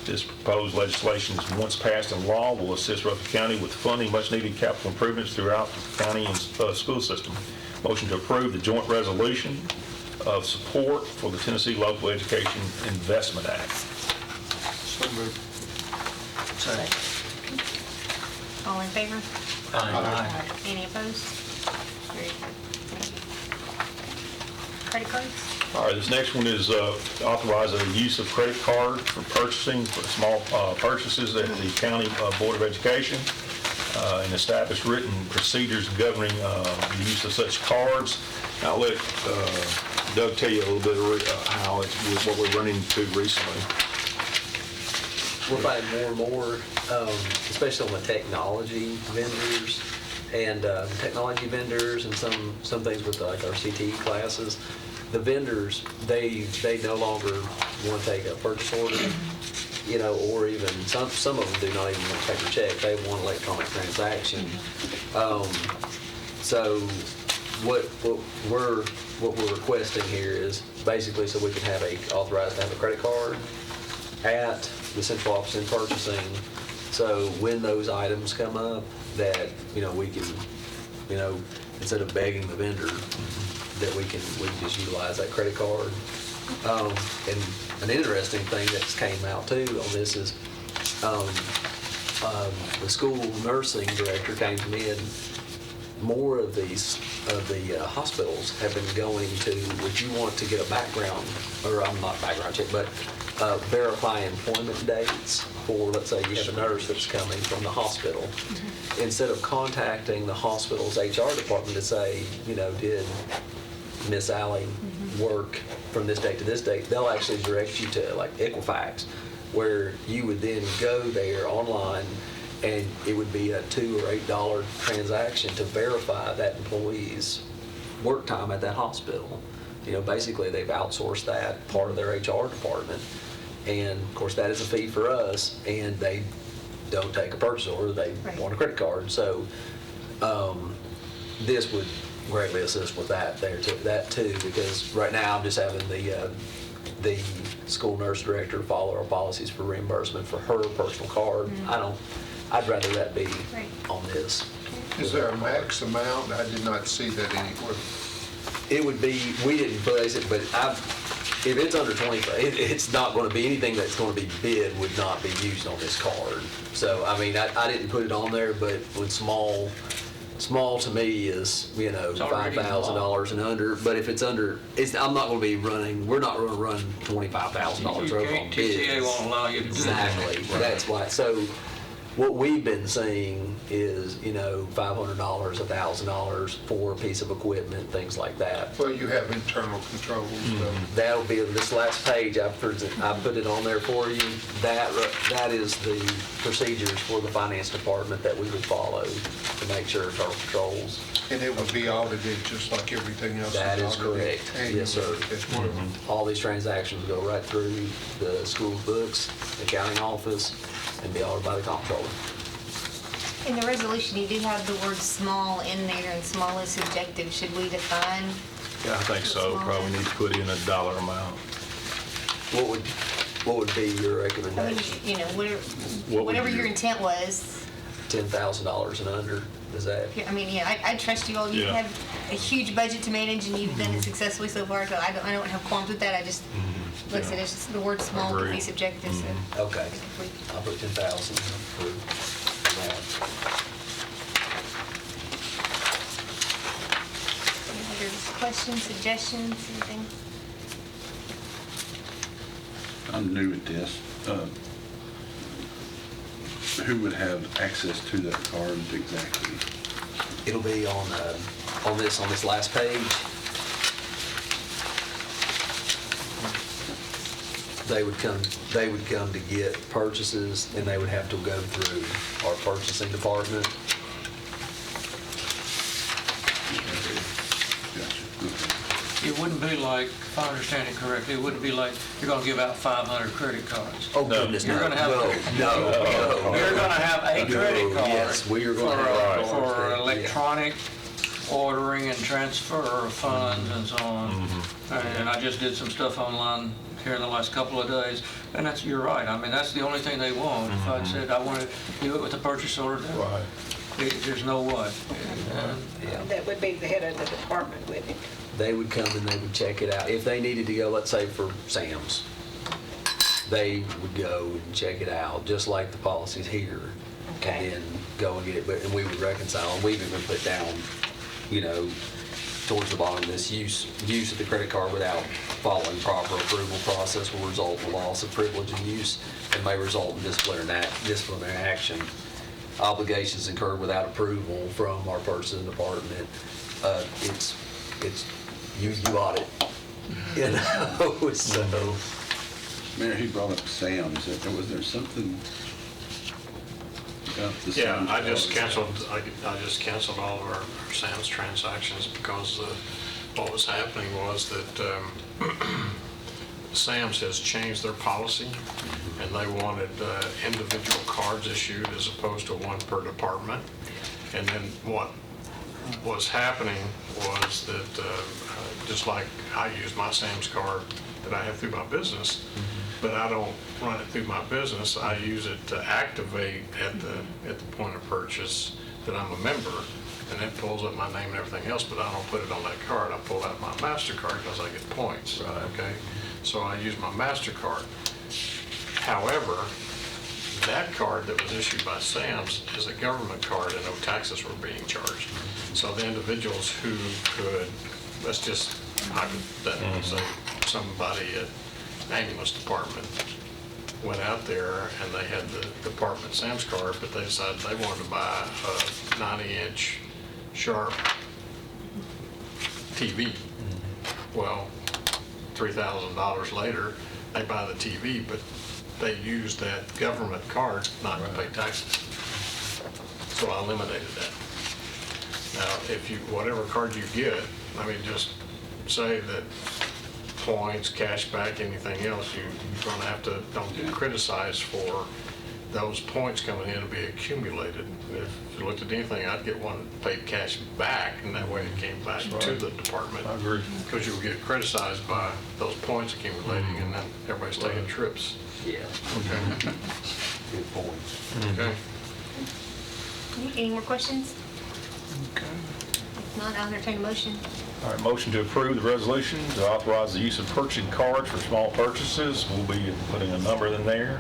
This proposed legislation is once passed in law will assist Rutherford County with funding much needed capital improvements throughout the county and school system. Motion to approve the joint resolution of support for the Tennessee Local Education Investment Act. So moved. All in favor? Aye. Any opposed? Very good. Thank you. Credit cards? All right, this next one is authorize the use of credit card for purchasing for small purchases at the County Board of Education and establish written procedures governing the use of such cards. I'll let Doug tell you a little bit of how it's what we're running into recently. We're finding more and more, especially on the technology vendors and some things with like our CTE classes. The vendors, they no longer want to take a purchase order, or even some of them do not even want paper check. They want electronic transaction. So what we're requesting here is basically so we can have authorized to have a credit card at the central office in purchasing. So when those items come up, that we can, instead of begging the vendor, that we can just utilize that credit card. And an interesting thing that's came out too on this is the school nursing director came to me, and more of the hospitals have been going to, would you want to get a background, or not background check, but verify employment dates for, let's say you have a nurse that's coming from the hospital. Mm-hmm. Instead of contacting the hospital's HR department to say, did Miss Allie work from this date to this date, they'll actually direct you to like Equifax, where you would then go there online and it would be a $2 or $8 transaction to verify that employee's work time at that hospital. Basically they've outsourced that part of their HR department. And of course that is a fee for us, and they don't take a purchase order, they want a credit card. So this would greatly assist with that too, because right now I'm just having the school nurse director follow our policies for reimbursement for her personal card. I'd rather that be on this. Is there a max amount? I did not see that anywhere. It would be, we didn't place it, but if it's under 25, it's not going to be anything that's going to be bid would not be used on this card. So, I didn't put it on there, but with small to me is, $5,000 and under. But if it's under, I'm not going to be running, we're not going to run $25,000 over on bids. TCA won't allow you to do that. Exactly. That's why. So What we've been seeing is, $500, $1,000 for a piece of equipment, things like that. Well, you have internal controls, so. That'll be this last page. I put it on there for you. That is the procedures for the finance department that we would follow to make sure it's our controls. And it would be audited just like everything else. That is audited correct. annually Yes, sir. as well. All these transactions go right through the school books, accounting office, and be audited by the comptroller. In the resolution, you do have the word small in there, and small is subjective. Should we define? Yeah, I think so. Probably need to put in a dollar amount. What would be your I mean, recommendation? whatever your intent was. $10,000 and under, is that? I mean, yeah, I trust you all. You Yeah. have a huge budget to manage, and you've done it successfully so far. So I don't have qualms with that. I just, like I said, it's just the word small could be Agreed. subjective. So. Okay. I'll put 10,000 for that. Any other questions, suggestions, anything? I'm new at this. Who would have access to that card exactly? It'll be on this last page. They would come to get purchases, and they would have to go through our purchasing department. Gotcha. Okay. It wouldn't be like, if I understand it correctly, it wouldn't be like you're going to give out 500 credit cards. Oh, goodness, no. You're gonna have No. You're going to have a credit card. Yes, we are going to have for cards. electronic ordering and transfer of funds and so on. And I just did some stuff online here in the last couple of days, and you're right. I mean, that's the only thing they want. If I'd said I want to do it with a purchase order, there's no way. That would be the head of the department, wouldn't it? They would come and they would check it out. If they needed to go, let's say for Sam's, they would go and check it out, just like the policies here. Okay. And then go and get it, and we would reconcile. And we've even put down, towards the bottom, this use of the credit card without following proper approval process will result in loss of privilege and use and may result in disciplinary action. Obligations incurred without approval from our purchasing department. It's you audit. So. Mayor, he brought up Sam's. Was there something about the Yeah, Sam's I just card? canceled all of our Sam's transactions because what was happening was that Sam's has changed their policy, and they wanted individual cards issued as opposed to one per department. And then what was happening was that, just like I use my Sam's card that I have through my business, but I don't run it through my business. I use it to activate at the point of purchase that I'm a member, and it pulls up my name and everything else, but I don't put it on that card. I pull out my MasterCard because I get points, okay? So I use my MasterCard. However, that card that was issued by Sam's is a government card and no taxes were being charged. So the individuals who could, let's just hypothetically say somebody at ambulance department went out there and they had the department Sam's card, but they decided they wanted to buy a 90-inch Sharp TV. Well, $3,000 later, they buy the TV, but they used that government card not to pay taxes. So I eliminated that. Now, whatever card you get, I mean, just say that points, cash back, anything else, you're going to have to, don't get criticized for those points coming in to be accumulated. If you looked at anything, I'd get one that paid cash back, and that way it came back to the department. I agree. Because you would get criticized by those points accumulating, and then everybody's taking trips. Yeah. Okay. Good point. Okay. Any more questions? If not, I'll entertain a motion. All right, motion to approve the resolution to authorize the use of purchasing cards for small purchases. We'll be putting a number in there,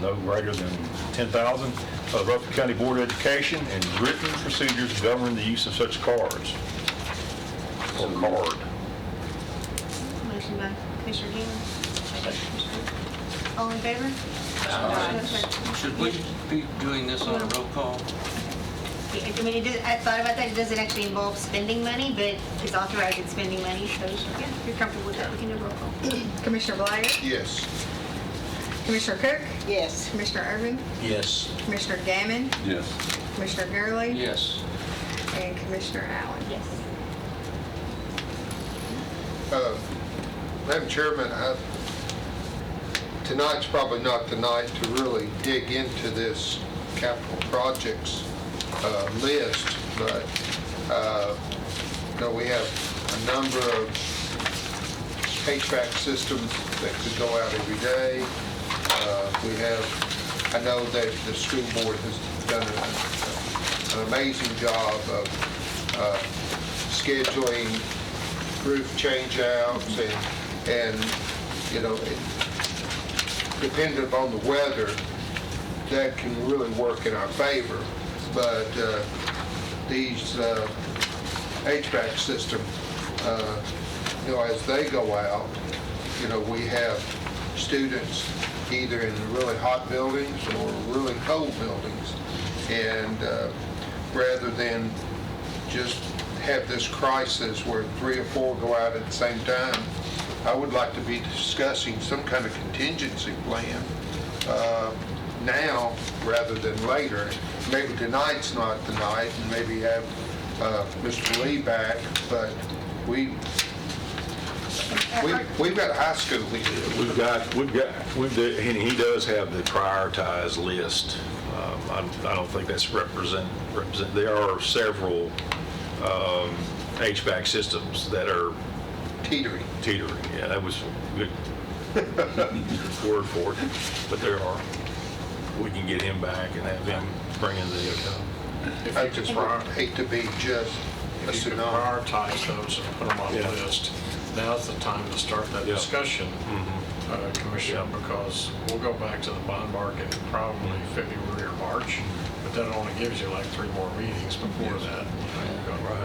no greater than 10,000. Rutherford County Board of Education and written procedures governing the use of such cards. Or card. Motion by Commissioner Gaines. Second, Commissioner. All in favor? Should we be doing this on a roll call? I mean, I thought about that, it doesn't actually involve spending money, but it's authorizing spending money, so, yeah, if you're comfortable with that, we can do a roll call. Commissioner Blair? Yes. Commissioner Cook? Yes. Commissioner Irvin? Yes. Commissioner Gammon? Yes. Commissioner Gurley? Yes. And Commissioner Allen? Yes. Madam Chairman, tonight's probably not the night to really dig into this capital projects list, but we have a number of HVAC systems that could go out every day. I know that the school board has done an amazing job of scheduling roof change-outs and depending upon the weather, that can really work in our favor. But these HVAC systems, as they go out, we have students either in really hot buildings or really cold buildings. And rather than just have this crisis where 3 or 4 go out at the same time, I would like to be discussing some kind of contingency plan now rather than later. Maybe tonight's not the night, and maybe have Mr. Lee back, but we've got a high school here. And he does have the prioritized list. I don't think that's represent. There are several HVAC systems that are Teetering. Yeah, that was a good word for it, but there are. We can get him back and have him bring in the. I just hate to be just a If you can tsunami. prioritize those and put them on the Yeah. list, now's the time to start that Yeah. discussion, Commissioner, Yeah. because we'll go back to the bond market in probably February or March, but that only gives you like 3 more meetings before that.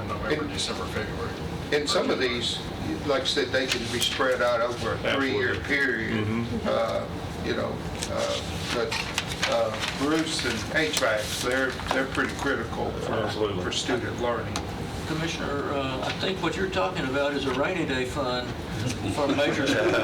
November, December, February. And some of these, like I said, they can be spread out over a 3-year Absolutely. period. But roofs and HVACs, they're pretty critical Absolutely. for student learning. Commissioner, I think what you're talking about is a rainy day fund for major schools.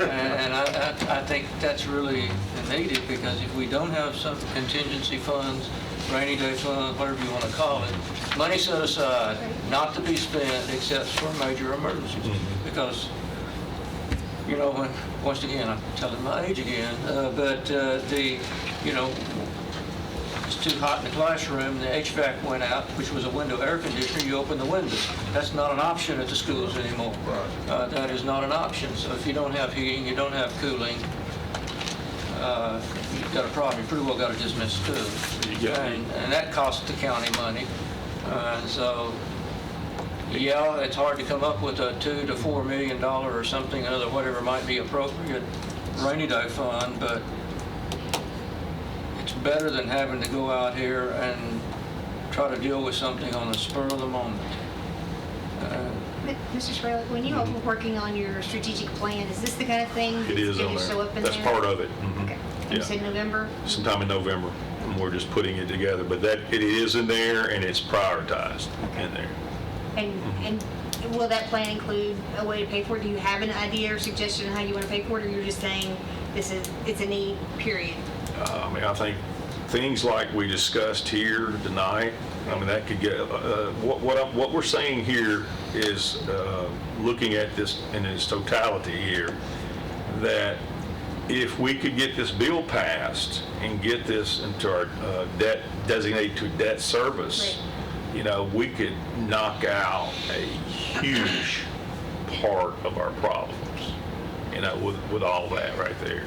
And I think that's really needed, because if we don't have some contingency funds, rainy day fund, whatever you want to call it, money set aside, not to be spent except for major emergencies. Because, once again, I'm telling my age again, but it's too hot in the classroom, the HVAC went out, which was a window air conditioner, you open the windows. That's not an option at the schools anymore. That is not an option. So if you don't have heating, you don't have cooling, you've got a problem. You pretty well got to dismiss school. And that costs the county money. So, yeah, it's hard to come up with a $2 to $4 million or something other, whatever might be appropriate rainy day fund, but it's better than having to go out here and try to deal with something on the spur of the moment. Mr. Shirley, when you were working on your strategic plan, is this the kind of thing It is that's on going to show there. up in That's there? part of it. Okay. And you said November? Sometime in November, and we're just putting it together. But it is in there, and it's prioritized in there. And will that plan include a way to pay for it? Do you have an idea or suggestion on how you want to pay for it, or you're just saying it's a need, period? I think things like we discussed here tonight, that could get, what we're saying here is looking at this in its totality here, that if we could get this bill passed and get this into our debt, designated to debt service, we could knock out a huge part of our problems, with all that right there.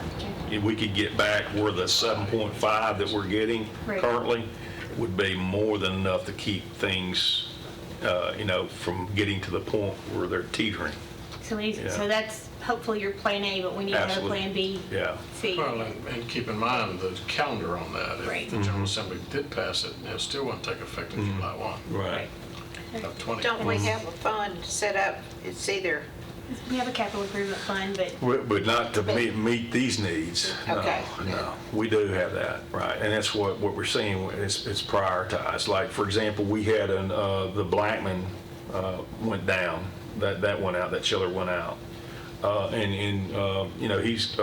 If we could get back where the 7.5 that we're getting currently would be more than enough to keep things, from getting to the point where they're teetering. So that's hopefully your plan A, but we need to have a Absolutely. plan B, Yeah. C. Well, and keep in mind the calendar on that. Right. If the General Assembly did pass it, it still wouldn't take effect until July 1 Right. of 20. Don't we have a fund set up? It's either We have a capital improvement fund, but But not to meet these needs. No, Okay. no. We do have that, right. And that's what we're seeing, it's prioritized. Like, for example, we had the Blackman went down. That went out, that chiller went out. He's,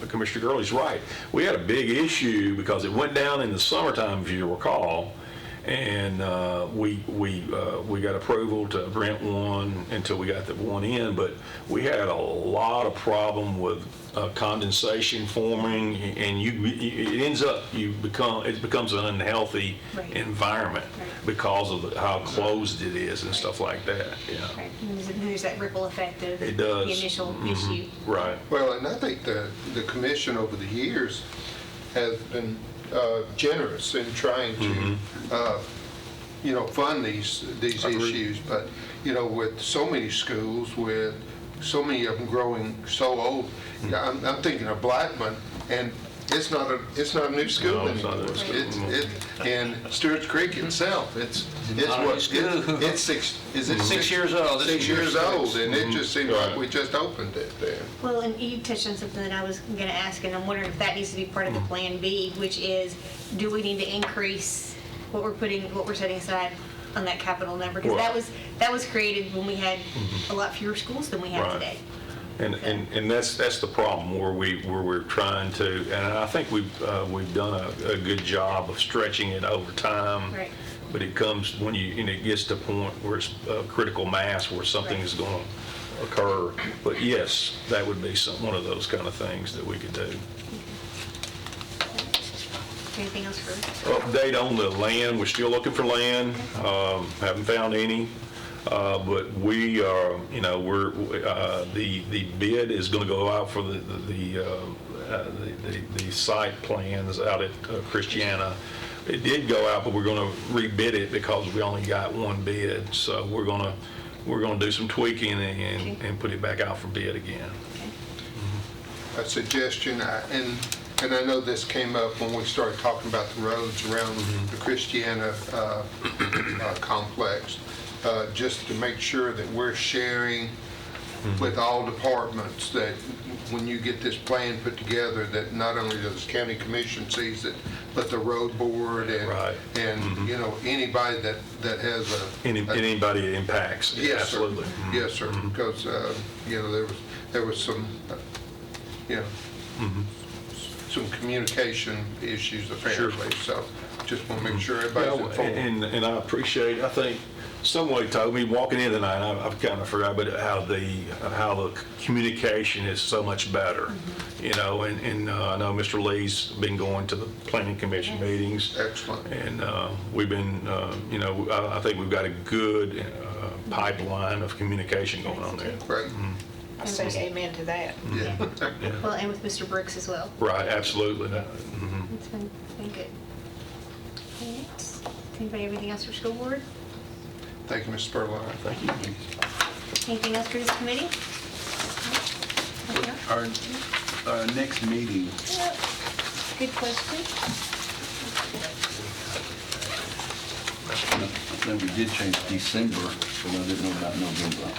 Commissioner Gurley's right. We had a big issue because it went down in the summertime, if you recall, and we got approval to rent one until we got the one in, but we had a lot of problem with condensation forming, and it ends up it becomes an unhealthy Right. environment Right. because of how closed it is and stuff like that. Yeah, right, and there's that ripple effect of it does. the initial Mhm. issue. Right. Well, and I think the commission over the years has been generous in trying to, fund these Agreed. issues. But, with so many schools, with so many of them growing so old, I'm thinking of Blackman, and it's not a new school No, it's not a anymore. new school. And Stewart's Creek itself, it's Not a what, new school. it's 6, is it 6 years old. This 6 is year years six. old, and it just seemed like Right. we just opened it there. Well, and you touched on something that I was going to ask, and I'm wondering if that needs to be part of the Plan B, which is, do we need to increase what we're setting aside on that capital number? Because Well- that was created when we had a lot fewer schools than we have Right. today. And that's the problem where we're trying to, and I think we've done a good job of stretching it over time. Right. But it comes when it gets to a point where it's a critical mass where something Right. is going to occur. But yes, that would be one of those kind of things that we could do. Anything else for? Update on the land, we're still looking for land, haven't found any. But we are, the bid is going to go out for the site plans out at Christiana. It did go out, but we're going to rebid it because we only got one bid. So we're going to do some tweaking and put it back out for bid again. A suggestion, and I know this came up when we started talking about the roads around the Christiana complex, just to make sure that we're sharing with all departments, that when you get this plan put together, that not only does county commission sees it, but the road board and, Right. Anybody that has a. Anybody it impacts. Yes, sir. Absolutely. Yes, sir, because, there was some, some communication issues apparently, so just want to make sure everybody's informed. And I appreciate, I think, somebody told me walking in tonight, I've kind of forgot, but how the communication is so much better, and I know Mr. Lee's been going to the planning commission meetings. Excellent. And we've been, I think we've got a good pipeline of communication going on there. Great, I say amen to that. yeah. Well, and with Mr. Brooks as well. Right, absolutely. It's been good. Alright. Anybody have anything else for school board? Thank you, Mr. Spurlock. Thank you. Anything else for this committee? Our next meeting, Good question. I think we did change December, but I didn't know about November.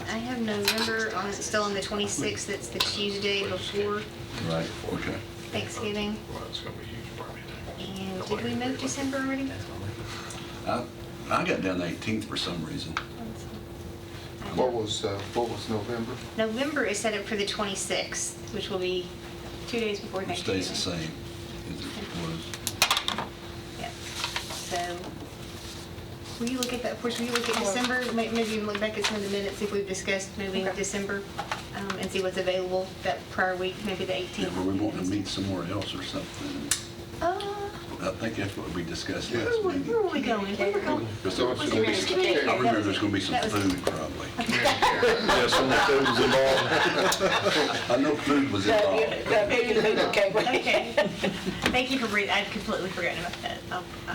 I have November still on the 26th. That's the Tuesday before Right, okay. Thanksgiving. Well, it's going to be huge Barbie Day. And did we move December already? I got down the 18th for some reason. What was November? November is set up for the 26th, which will be 2 days before It Thanksgiving. stays the same as it was. Yep. So, will you look at that, of course, will you look at December? Maybe you can look back at some of the minutes, see if we've discussed moving Okay. December, and see what's available that prior week, maybe the Yeah, 18th. were we wanting to meet somewhere else or something? Uh, Up think that's what we discussed last Where meeting. were we going? Where were we going? There's gonna What's your name? be- I remember there's gonna be some That was- food probably. Yeah, some of the food was involved. I know food was involved. Okay. Thank you for bringing, I'd completely forgotten about that.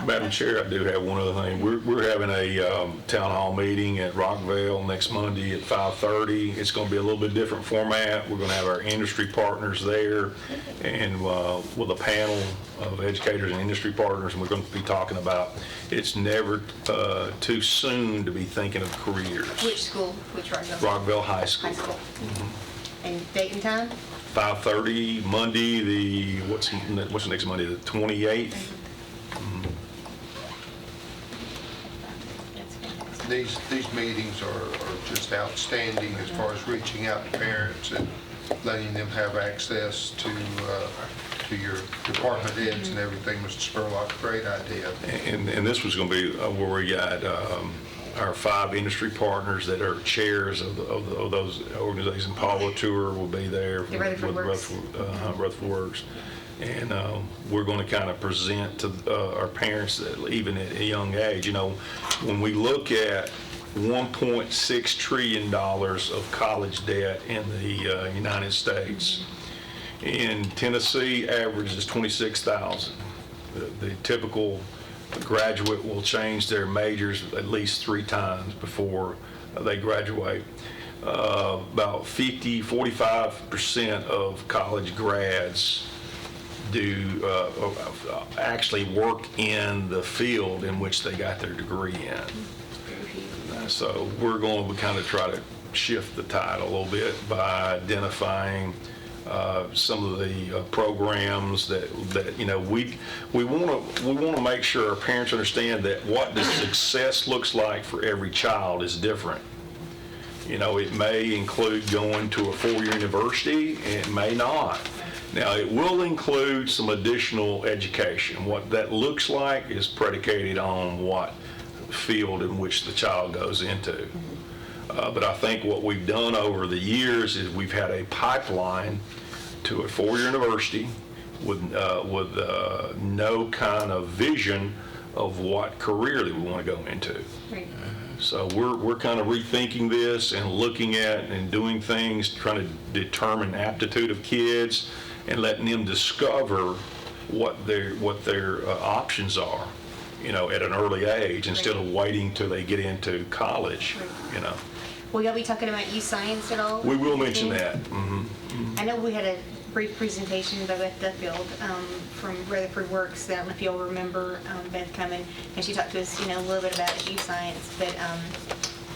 Madam Chair, I do have one other thing. We're having a town hall meeting at Rockville next Monday at 5:30. It's going to be a little bit different format. We're going to have our industry partners there and with a panel of educators and industry partners, and we're going to be talking about it's never too soon to be thinking of careers. Which school? Which Rockville? Rockville High School. High school. And date and time? 5:30 Monday, what's next Monday, the 28th? That's fantastic. These meetings are just outstanding as far as reaching out to parents and letting them have access to your department heads and everything. Mr. Spurlock, great idea. And this was going to be where we got our 5 industry partners that are chairs of those organizations. Paul Latour will be there. The Rutherford Works. Rutherford Works. And we're going to kind of present to our parents that even at a young age, you know, when we look at $1.6 trillion of college debt in the United States. In Tennessee, average is $26,000. The typical graduate will change their majors at least 3 times before they graduate. About 45% of college grads actually work in the field in which they got their degree in. So we're going to kind of try to shift the tide a little bit by identifying some of the programs that you know we want to make sure our parents understand that what the success looks like for every child is different. You know, it may include going to a 4-year university, and it may not. Now, it will include some additional education. What that looks like is predicated on what field in which the child goes into. But I think what we've done over the years is we've had a pipeline to a 4-year university with no kind of vision of what career that we want to go into. Right. So we're kind of rethinking this and looking at and doing things, trying to determine aptitude of kids and letting them discover what their options are, you know, at an early age instead of waiting till they get into college, you know. Will y'all be talking about youth science at all? We will mention that. I know we had a brief presentation by Beth Duffield from Rutherford Works. I don't know if y'all remember Beth coming, and she talked to us, you know, a little bit about youth science. But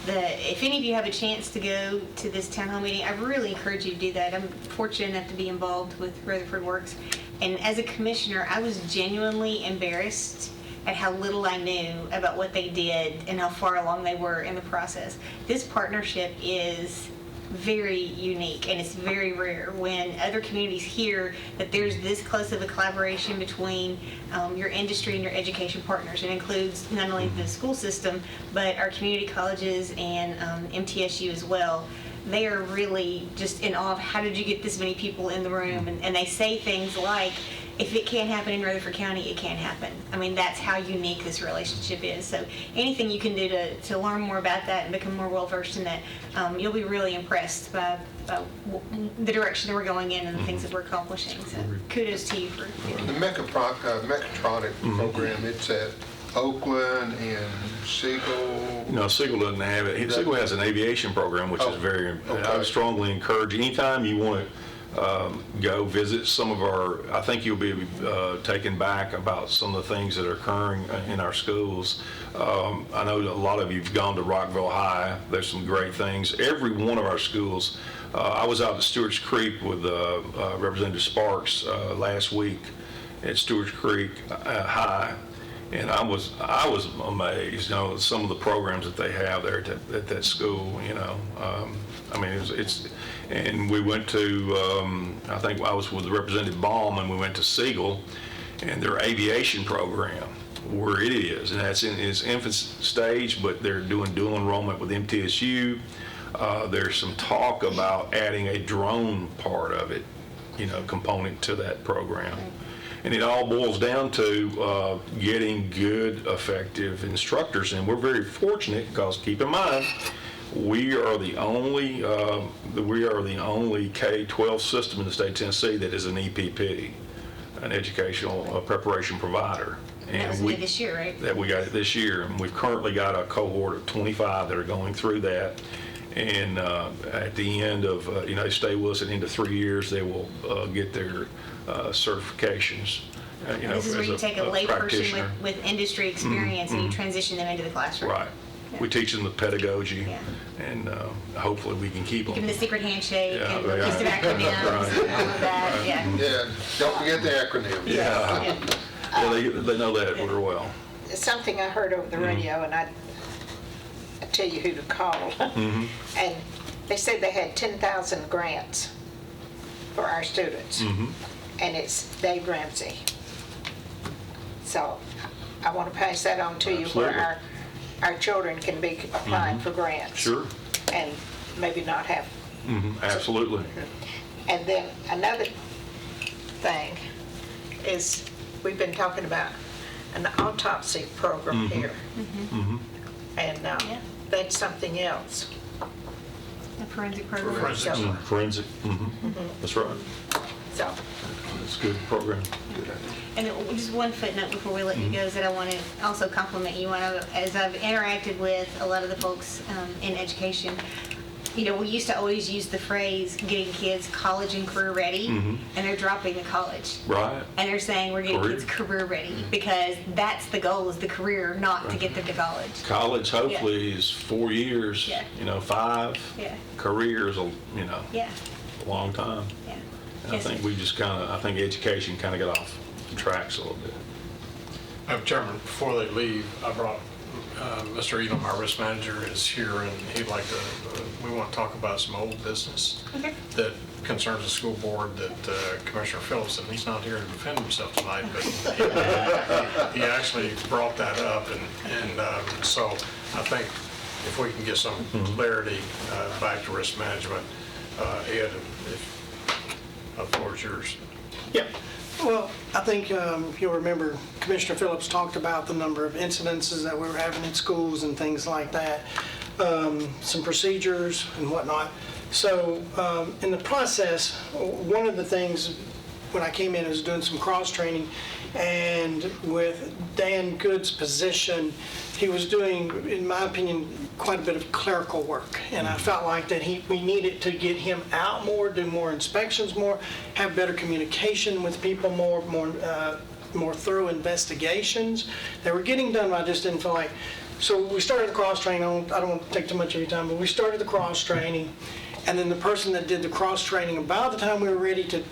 if any of you have a chance to go to this town hall meeting, I really encourage you to do that. I'm fortunate enough to be involved with Rutherford Works, and as a commissioner, I was genuinely embarrassed at how little I knew about what they did and how far along they were in the process. This partnership is very unique, and it's very rare when other communities hear that there's this close of a collaboration between your industry and your education partners. It includes not only the school system, but our community colleges and MTSU as well. They are really just in awe of how did you get this many people in the room, and they say things like, if it can't happen in Rutherford County, it can't happen. I mean, that's how unique this relationship is. So anything you can do to learn more about that and become more well-versed in that, you'll be really impressed by the direction that we're going in and the things that we're accomplishing. So kudos to you for doing The that. mechatronic program, it's at Oakland and Siegel. No, Siegel doesn't have it. Siegel has an aviation program, which is very, okay. I would strongly encourage, anytime you want to go visit some of our, I think you'll be taken back about some of the things that are occurring in our schools. I know a lot of you've gone to Rockville High. There's some great things. Every one of our schools, I was out at Stewart's Creek with Representative Sparks last week at Stewart's Creek High. And I was amazed, you know, some of the programs that they have there at that school, you know. I mean, it's and we went to, I think I was with Representative Baum, and we went to Siegel and their aviation program, where it is, and that's in its infant stage, but they're doing dual enrollment with MTSU. There's some talk about adding a drone part of it, you know, component to that program. And it all boils down to getting good, effective instructors. And we're very fortunate because, keep in mind, we are the only K-12 system in the state of Tennessee that is an EPP, an educational preparation provider. That was new this year, right? That we got it this year, and we've currently got a cohort of 25 that are going through that. And at the end of, they stay with us at the end of 3 years, they will get their certifications. This is where you take a lay person practitioner. with industry experience and you transition them into the classroom. Right. We teach them the pedagogy, Yeah. and hopefully we can keep them. Give them the secret handshake Yeah, and they the list of are. acronyms Right. and all of that, yeah. Yeah, don't forget the acronyms. Yeah, Yeah. they know that very well. Something I heard over the radio, and I tell you who to call. And they said they had 10,000 grants for our students. And it's Dave Ramsey. So I want to pass that on to you where Absolutely. our children can be applying for grants. Sure. And maybe not have. Absolutely. And then another thing is, we've been talking about an autopsy program here. And that's something else. The forensic program. Forensics. So- Forensic. That's right. So, It's a good program. And then just one footnote before we let you go is that I want to also compliment you on, as I've interacted with a lot of the folks in education, we used to always use the phrase getting kids college and career ready, and they're dropping the college. Right. And they're saying we're getting Career. kids career ready because that's the goal, is the career, not to get them to college. College hopefully is 4 years, Yeah. 5. Yeah. Career is Yeah, a long time. yeah. And I think we just I think education kind of got off the tracks a little bit. Madam Chairman, before they leave, I brought Mr. Elam, our risk manager, is here, and he'd like to, we want to talk about some old business Okay. that concerns the school board that Commissioner Phillips, and he's not here to defend himself tonight, but he actually brought that up, and so I think if we can get some clarity back to risk management, Ed, if the floor is yours. Yeah. Well, I think you'll remember Commissioner Phillips talked about the number of incidences that we were having in schools and things like that, some procedures and whatnot. So in the process, one of the things when I came in, I was doing some cross-training, and with Dan Good's position, he was doing, in my opinion, quite a bit of clerical work, and I felt like that we needed to get him out more, do more inspections more, have better communication with people more thorough investigations. They were getting done, but I just didn't feel like. So we started the cross-training. I don't want to take too much of your time, but we started the cross-training, and then the person that did the cross-training, about the time we were ready to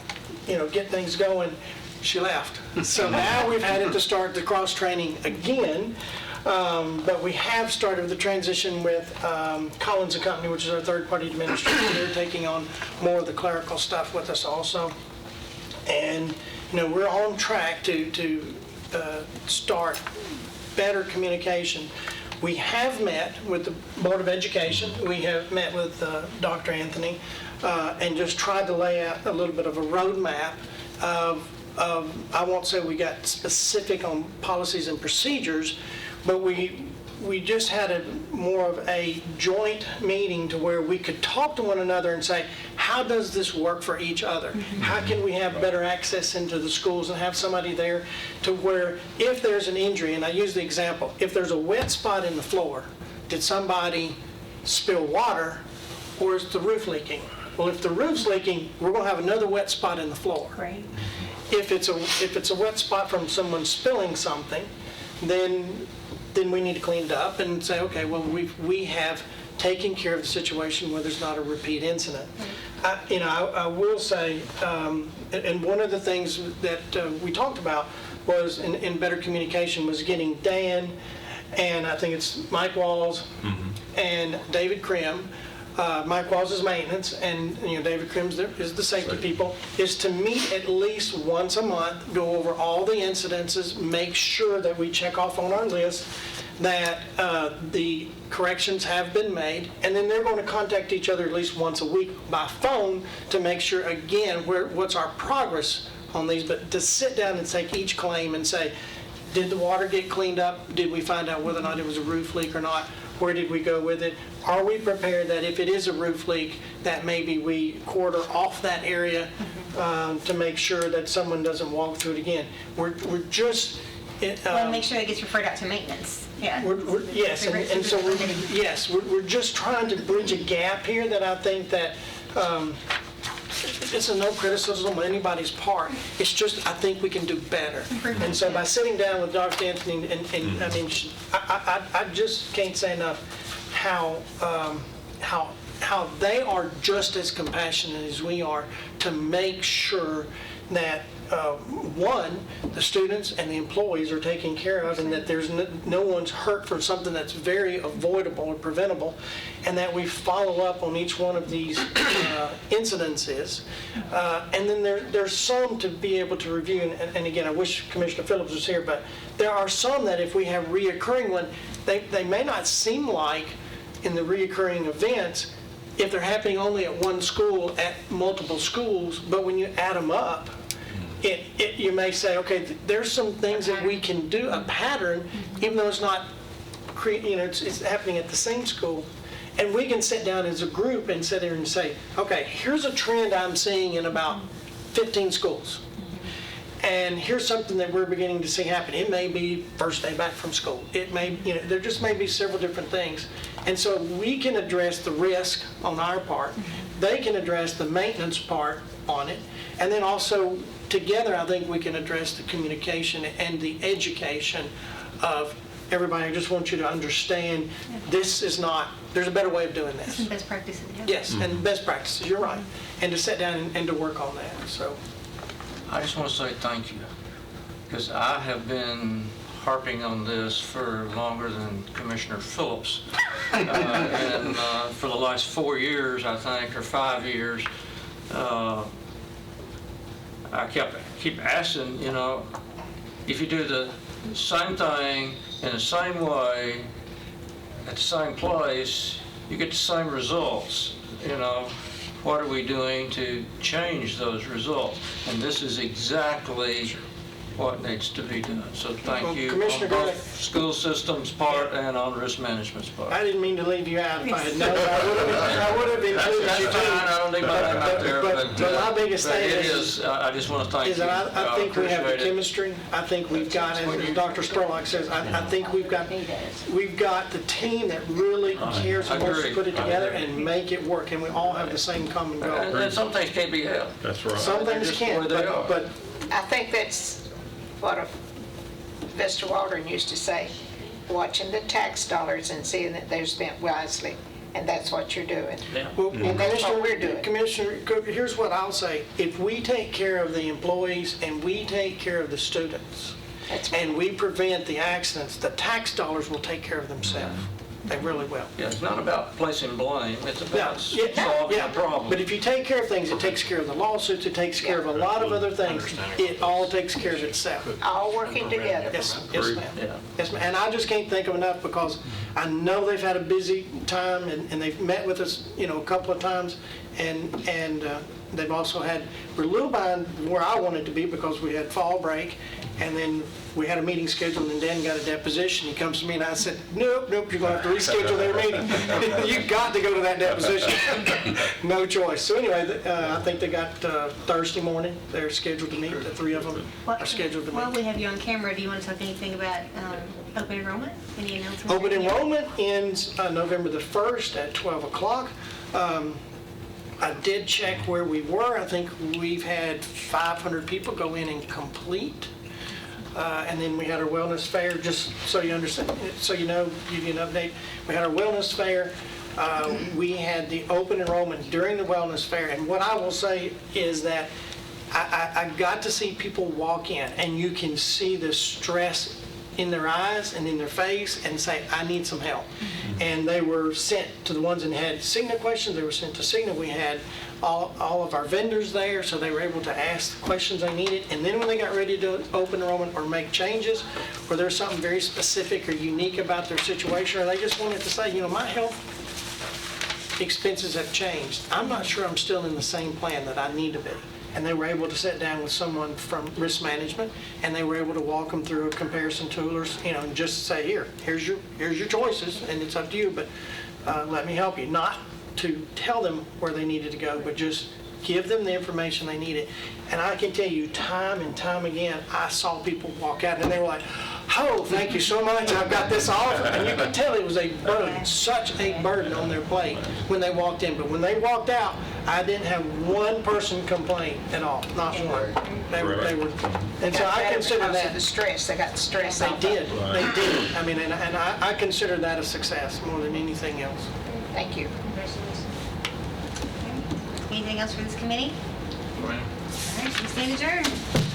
get things going, she left. So now we've had to start the cross-training again. But we have started the transition with Collins & Company, which is our third-party administrator. They're taking on more of the clerical stuff with us also. And, we're on track to start better communication. We have met with the Board of Education. We have met with Dr. Anthony and just tried to lay out a little bit of a roadmap of I won't say we got specific on policies and procedures, but we just had more of a joint meeting to where we could talk to one another and say, how does this work for each other? How can we have better access into the schools and have somebody there to where if there's an injury, and I use the example, if there's a wet spot in the floor, did somebody spill water or is the roof leaking? Well, if the roof's leaking, we're going to have another wet spot in the floor. Right. If it's a wet spot from someone spilling something, then we need to clean it up and say, okay, well, we have taken care of the situation where there's not a repeat incident. I will say, and one of the things that we talked about was in better communication was getting Dan, and I think it's Mike Walls and David Krim. Mike Walls is maintenance, and David Krim is the safety people, is to meet at least once a month, go over all the incidences, make sure that we check off on our list that the corrections have been made, and then they're going to contact each other at least once a week by phone to make sure, again, what's our progress on these, but to sit down and take each claim and say, did the water get cleaned up? Did we find out whether or not it was a roof leak or not? Where did we go with it? Are we prepared that if it is a roof leak, that maybe we quarter off that area to make sure that someone doesn't walk through it again? We're just... Well, make sure it gets referred out to maintenance. Yeah. Yes, and so we're just trying to bridge a gap here that I think that, it's no criticism on anybody's part. It's just, I think we can do better. And so by sitting down with Dr. Anthony, and I mean, I just can't say enough how they are just as compassionate as we are to make sure that one, the students and the employees are taken care of, and that there's no one's hurt for something that's very avoidable or preventable, and that we follow up on each one of these incidences. And then there's some to be able to review, and again, I wish Commissioner Phillips was here, but there are some that if we have reoccurring one, they may not seem like in the reoccurring events if they're happening only at one school, at multiple schools, but when you add them up, you may say, okay, there's some things that we can do, a pattern, even though it's not, it's happening at the same school. And we can sit down as a group and sit there and say, okay, here's a trend I'm seeing in about 15 schools. And here's something that we're beginning to see happen. It may be first day back from school. It may, there just may be several different things. And so we can address the risk on our part. They can address the maintenance part on it. And then also, together, I think we can address the communication and the education of everybody. I just want you to understand this is not, there's a better way of doing this. Some best practices. Yeah. Yes, and best practices, you're right. And to sit down and to work on that, so. I just want to say thank you, because I have been harping on this for longer than Commissioner Phillips. And for the last 4 years, I think, or 5 years, I keep asking, if you do the same thing in the same way, at the same place, you get the same results, What are we doing to change those results? And this is exactly what needs to be done. So thank you on both school systems part and on risk management's part. I didn't mean to leave you out. If I had known, I would have included you too. I don't need my name out there, but my biggest thing is, I just want to thank you. I think we have the appreciate it. chemistry. I think we've got, as Dr. Spurlock says, I think we've got the team that really cares and wants to put it together and make it work, and we all have the same common goal. And some things can't be helped. That's right. Some things can't, but I think that's what Mr. Waldron used to say, watching the tax dollars and seeing that they're spent wisely, and that's what you're doing. Well, And that's what we're doing. Commissioner Cook, here's what I'll say. If we take care of the employees and we take care of the students, and we prevent the accidents, the tax dollars will take care of themselves. They really will. Yeah, it's not about placing blame, it's about Yeah, solving yeah. the problem. But if you take care of things, it takes care of the lawsuits, it takes care of a lot of other things. It all takes care of itself. All working together. Yes, ma'am. Yeah. Yes, ma'am. And I just can't think of enough, because I know they've had a busy time, and they've met with us, a couple of times, and they've also we're a little behind where I wanted to be, because we had fall break, and then we had a meeting scheduled, and Dan got a deposition. He comes to me and I said, nope, you're going to have to reschedule their meeting. You've got to go to that deposition. No choice. So anyway, I think they got Thursday morning. They're scheduled to meet. The three of them are scheduled to meet. While we have you on camera, do you want to talk anything about open enrollment? Any announcements? Open enrollment ends November the 1st at 12 o'clock. I did check where we were. I think we've had 500 people go in and complete. And then we had our wellness fair, just so you understand, so you know, give you an update. We had our wellness fair. We had the open enrollment during the wellness fair. And what I will say is that I got to see people walk in, and you can see the stress in their eyes and in their face, and say, I need some help. And they were sent to the ones that had Cigna questions. They were sent to Cigna. We had all of our vendors there, so they were able to ask the questions they needed. And then when they got ready to open enrollment or make changes, or there's something very specific or unique about their situation, or they just wanted to say, my health expenses have changed. I'm not sure I'm still in the same plan that I need to be. and they were able to sit down with someone from risk management, and they were able to walk them through a comparison tool, or, and just say, here's your choices, and it's up to you, but let me help you. Not to tell them where they needed to go, but just give them the information they needed. And I can tell you, time and time again, I saw people walk out and they were like, oh, thank you so much, I've got this offer. And you could tell it was a burden, such a burden on their plate when they walked in. But when they walked out, I didn't have one person complain at all, not one. They were, and so I consider Because of the that, stress, they got the stress off. they did. I mean, and I consider that a success more than anything else. Thank you. Anything else for this committee? Well, All right, we stand adjourned.